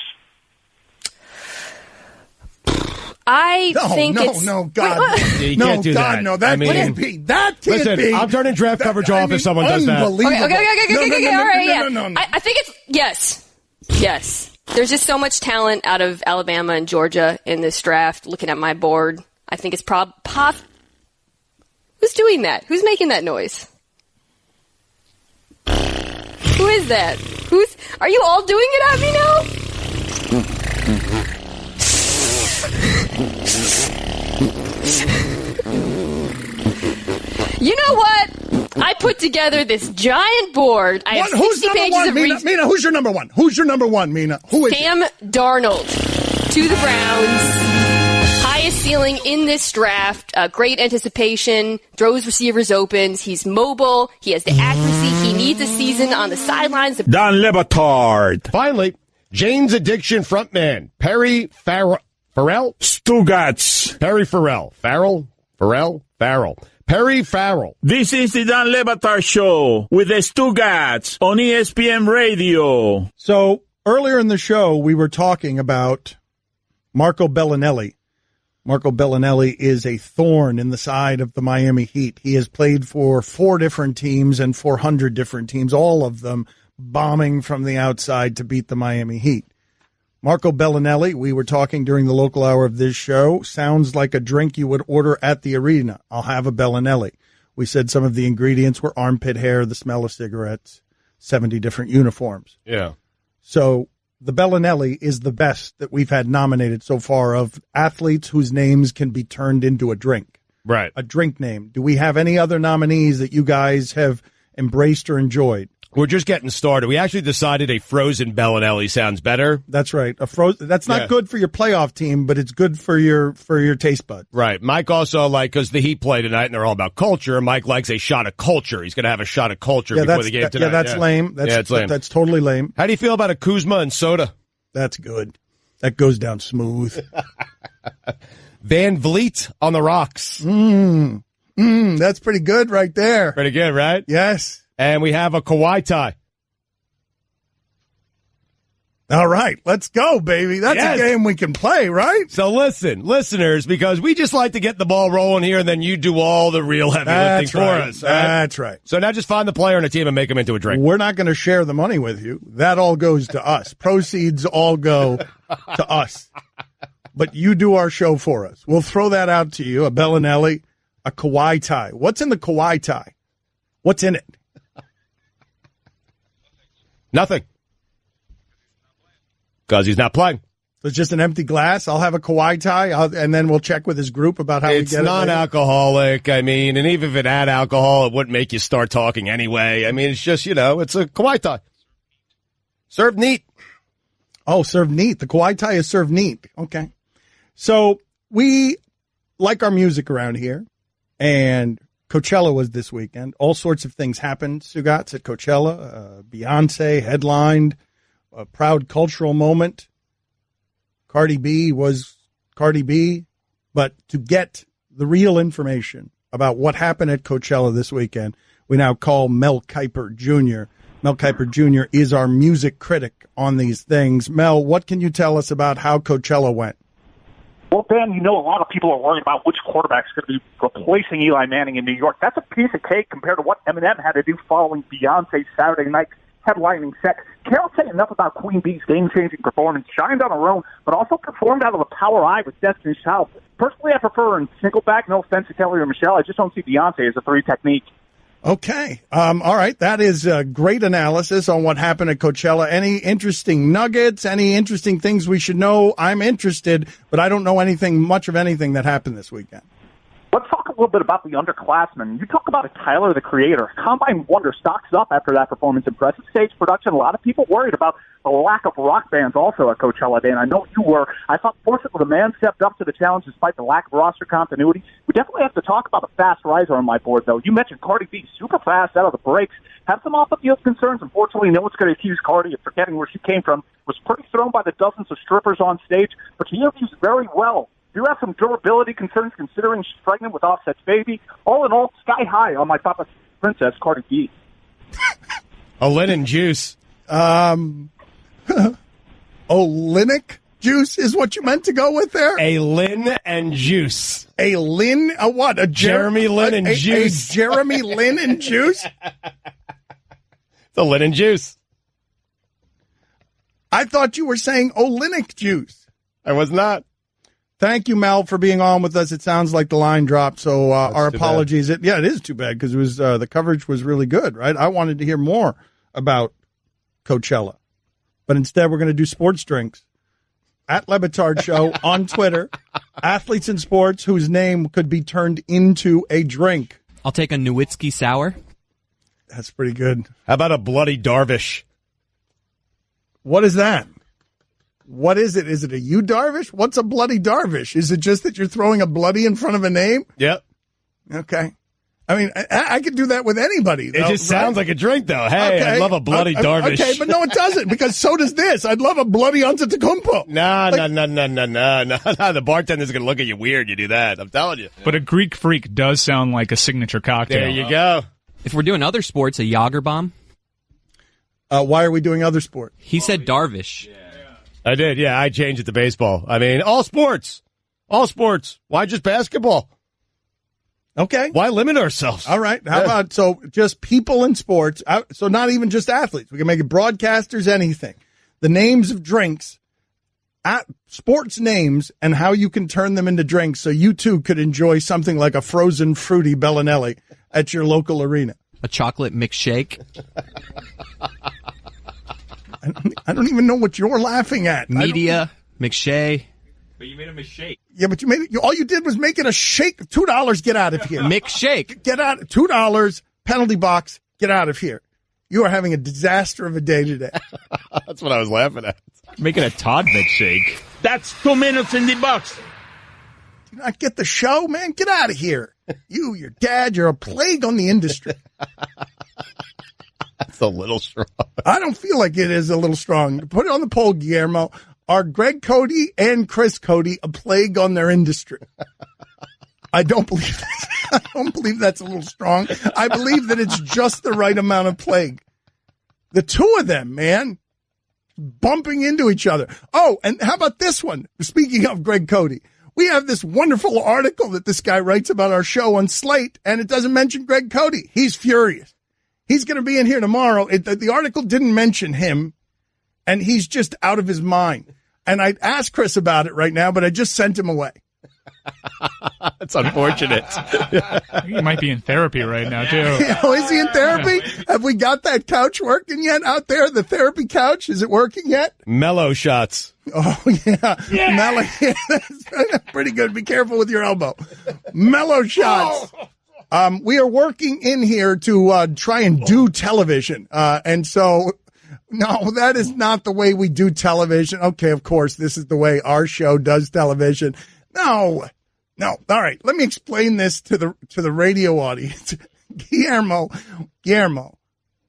I think it's... No, God. You can't do that. No, that can't be. That can't listen, be. I'm turning draft coverage off if someone does that. Okay, all right, No. I think it's... Yes. There's just so much talent out of Alabama and Georgia in this draft. Looking at my board, I think it's Who's doing that? Who's making that noise? Who is that? Are you all doing it at me now? You know what? I put together this giant board. I have 60 pages of research. Mina, who's your number 1? Who's your number 1, Mina? Who is Sam Darnold to the Browns. Highest ceiling in this draft. Great anticipation. Throws receivers open. He's mobile. He has the accuracy. He needs a season on the sidelines. Dan Le Batard. Finally, Jane's Addiction frontman, Perry Farrell. Stugotz. Perry Farrell. Farrell. Perry Farrell. This is the Dan Le Batard Show with the Stugotz on ESPN Radio. So earlier in the show, we were talking about Marco Bellinelli. Marco Bellinelli is a thorn in the side of the Miami Heat. He has played for 4 different teams and 400 different teams, all of them bombing from the outside to beat the Miami Heat. Marco Bellinelli, we were talking during the local hour of this show, sounds like a drink you would order at the arena. I'll have a Bellinelli. We said some of the ingredients were armpit hair, the smell of cigarettes, 70 different uniforms. Yeah. So the Bellinelli is the best that we've had nominated so far of athletes whose names can be turned into a drink. Right. A drink name. Do we have any other nominees that you guys have embraced or enjoyed? We're just getting started. We actually decided a frozen Bellinelli sounds better. That's right. That's not good for your playoff team, but it's good for your taste bud. Right. Mike also because the Heat play tonight and they're all about culture. Mike likes a shot of culture. He's going to have a shot of culture before the game tonight. That's lame. It's lame. That's totally lame. How do you feel about a Kuzma and soda? That's good. That goes down smooth. Van Vliet on the rocks. That's pretty good right there. Pretty good, right? Yes. And we have a Kawhi tie. All right, let's go, baby. That's a game we can play, right? So listen, listeners, because we just like to get the ball rolling here, and then you do all the real heavy lifting for us. Right? That's right. So now just find the player on a team and make him into a drink. We're not going to share the money with you. That all goes to us. Proceeds all go to us. But you do our show for us. We'll throw that out to you, a Bellinelli, a Kawhi tie. What's in the Kawhi tie? What's in it? Nothing. Because he's not playing. So it's just an empty glass. I'll have a Kawhi tie, and then we'll check with his group about how we get it. It's non-alcoholic. I mean, and even if it had alcohol, it wouldn't make you start talking anyway. I mean, it's just, it's a Kawhi tie. Served neat. Oh, served neat. The Kawhi tie is served neat. Okay. So we like our music around here, and Coachella was this weekend. All sorts of things happened, Stugotz, at Coachella. Beyonce headlined. A proud cultural moment. Cardi B was Cardi B. But to get the real information about what happened at Coachella this weekend, we now call Mel Kiper Jr. Mel Kiper Jr. is our music critic on these things. Mel, what can you tell us about how Coachella went? Well, Ben, a lot of people are worried about which quarterback's going to be replacing Eli Manning in New York. That's a piece of cake compared to what Eminem had to do following Beyonce's Saturday night headlining set. Can't say enough about Queen Bee's game-changing performance. Shined on her own, but also performed out of the power eye with Destiny's Child. Personally, I prefer her in single back. No offense to Kelly or Michelle. I just don't see Beyonce as a three technique. Okay. All right. That is a great analysis on what happened at Coachella. Any interesting nuggets? Any interesting things we should know? I'm interested, but I don't know much of anything that happened this weekend. Let's talk a little bit about the underclassmen. You talk about a Tyler, the Creator. Combine Wonder stocks up after that performance. Impressive stage production. A lot of people worried about the lack of rock bands also at Coachella, Dan. I know you were. I thought fortunately the man stepped up to the challenge despite the lack of roster continuity. We definitely have to talk about the fast riser on my board, though. You mentioned Cardi B, super fast out of the breaks. Have some off-the-field concerns. Unfortunately, no one's going to accuse Cardi of forgetting where she came from. Was pretty thrown by the dozens of strippers on stage, but she interviews very well. Do have some durability concerns considering she's pregnant with Offset's baby. All in all, sky high on my Papa Princess, Cardi B. A linen juice. Olinic juice is what you meant to go with there? A Lin and juice. A Lin? A what? A Jeremy Lin and juice. A Jeremy Lin and juice? It's a linen juice. I thought you were saying Olinic juice. I was not. Thank you, Mel, for being on with us. It sounds like the line dropped, so our apologies. It is too bad because it was the coverage was really good, right? I wanted to hear more about Coachella, but instead we're going to do sports drinks at Le Batard Show on Twitter. Athletes in sports whose name could be turned into a drink. I'll take a Nowitzki sour. That's pretty good. How about a Bloody Darvish? What is that? What is it? Is it a U Darvish? What's a Bloody Darvish? Is it just that you're throwing a bloody in front of a name? Yep. Okay. I mean, I could do that with anybody, though. It just sounds like a drink, though. Hey, okay. I'd love a Bloody Darvish. Okay, but no, it doesn't, because so does this. I'd love a Bloody Antetokounmpo. No. The bartender's going to look at you weird. You do that. I'm telling you. But a Greek Freak does sound like a signature cocktail. There you go. If we're doing other sports, a Jager bomb. Why are we doing other sports? He said Darvish. Yeah. I did, yeah. I changed it to baseball. I mean, all sports. All sports. Why just basketball? Okay. Why limit ourselves? All right. How about, so just people in sports, so not even just athletes. We can make it broadcasters, anything. The names of drinks, sports names, and how you can turn them into drinks so you too could enjoy something like a frozen fruity Bellinelli at your local arena. A chocolate milkshake. I don't even know what you're laughing at. Media, McShay. But you made him a shake. Yeah, but all you did was make it a shake. $2, get out of here. McShake. Get out. $2, penalty box, get out of here. You are having a disaster of a day today. That's what I was laughing at. Making a Todd McShake. That's 2 minutes in the box. Do you not get the show, man? Get out of here. You, your dad, you're a plague on the industry. That's a little strong. I don't feel like it is a little strong. Put it on the poll, Guillermo. Are Greg Cody and Chris Cody a plague on their industry? I don't believe that. I don't believe that's a little strong. I believe that it's just the right amount of plague. The two of them, man, bumping into each other. Oh, and how about this one? Speaking of Greg Cody, we have this wonderful article that this guy writes about our show on Slate, and it doesn't mention Greg Cody. He's furious. He's going to be in here tomorrow. The article didn't mention him, and he's just out of his mind. And I'd ask Chris about it right now, but I just sent him away. That's unfortunate. He might be in therapy right now, too. Is he in therapy? Have we got that couch working yet out there? The therapy couch? Is it working yet? Mellow shots. Oh, yeah. Mellow. Yeah, that's pretty good. Be careful with your elbow. Mellow shots. We are working in here to try and do television. And so... No, that is not the way we do television. Okay, of course, this is the way our show does television. No. All right, let me explain this to the radio audience. Guillermo,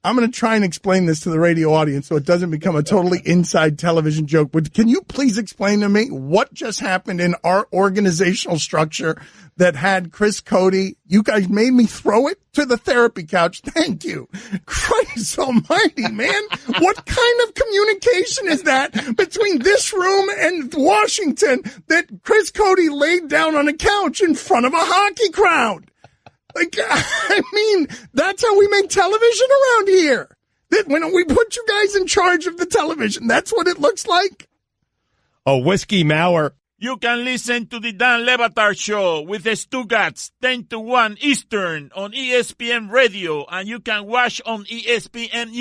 I'm going to try and explain this to the radio audience so it doesn't become a totally inside television joke. But can you please explain to me what just happened in our organizational structure that had Chris Cody? You guys made me throw it to the therapy couch. Thank you. Christ almighty, man. What kind of communication is that between this room and Washington that Chris Cody laid down on a couch in front of a hockey crowd? Like, I mean, that's how we make television around here. That when we put you guys in charge of the television, that's what it looks like. A whiskey Mauer. You can listen to the Dan Le Batard Show with the Stugotz 10 to 1 Eastern on ESPN Radio, and you can watch on ESPN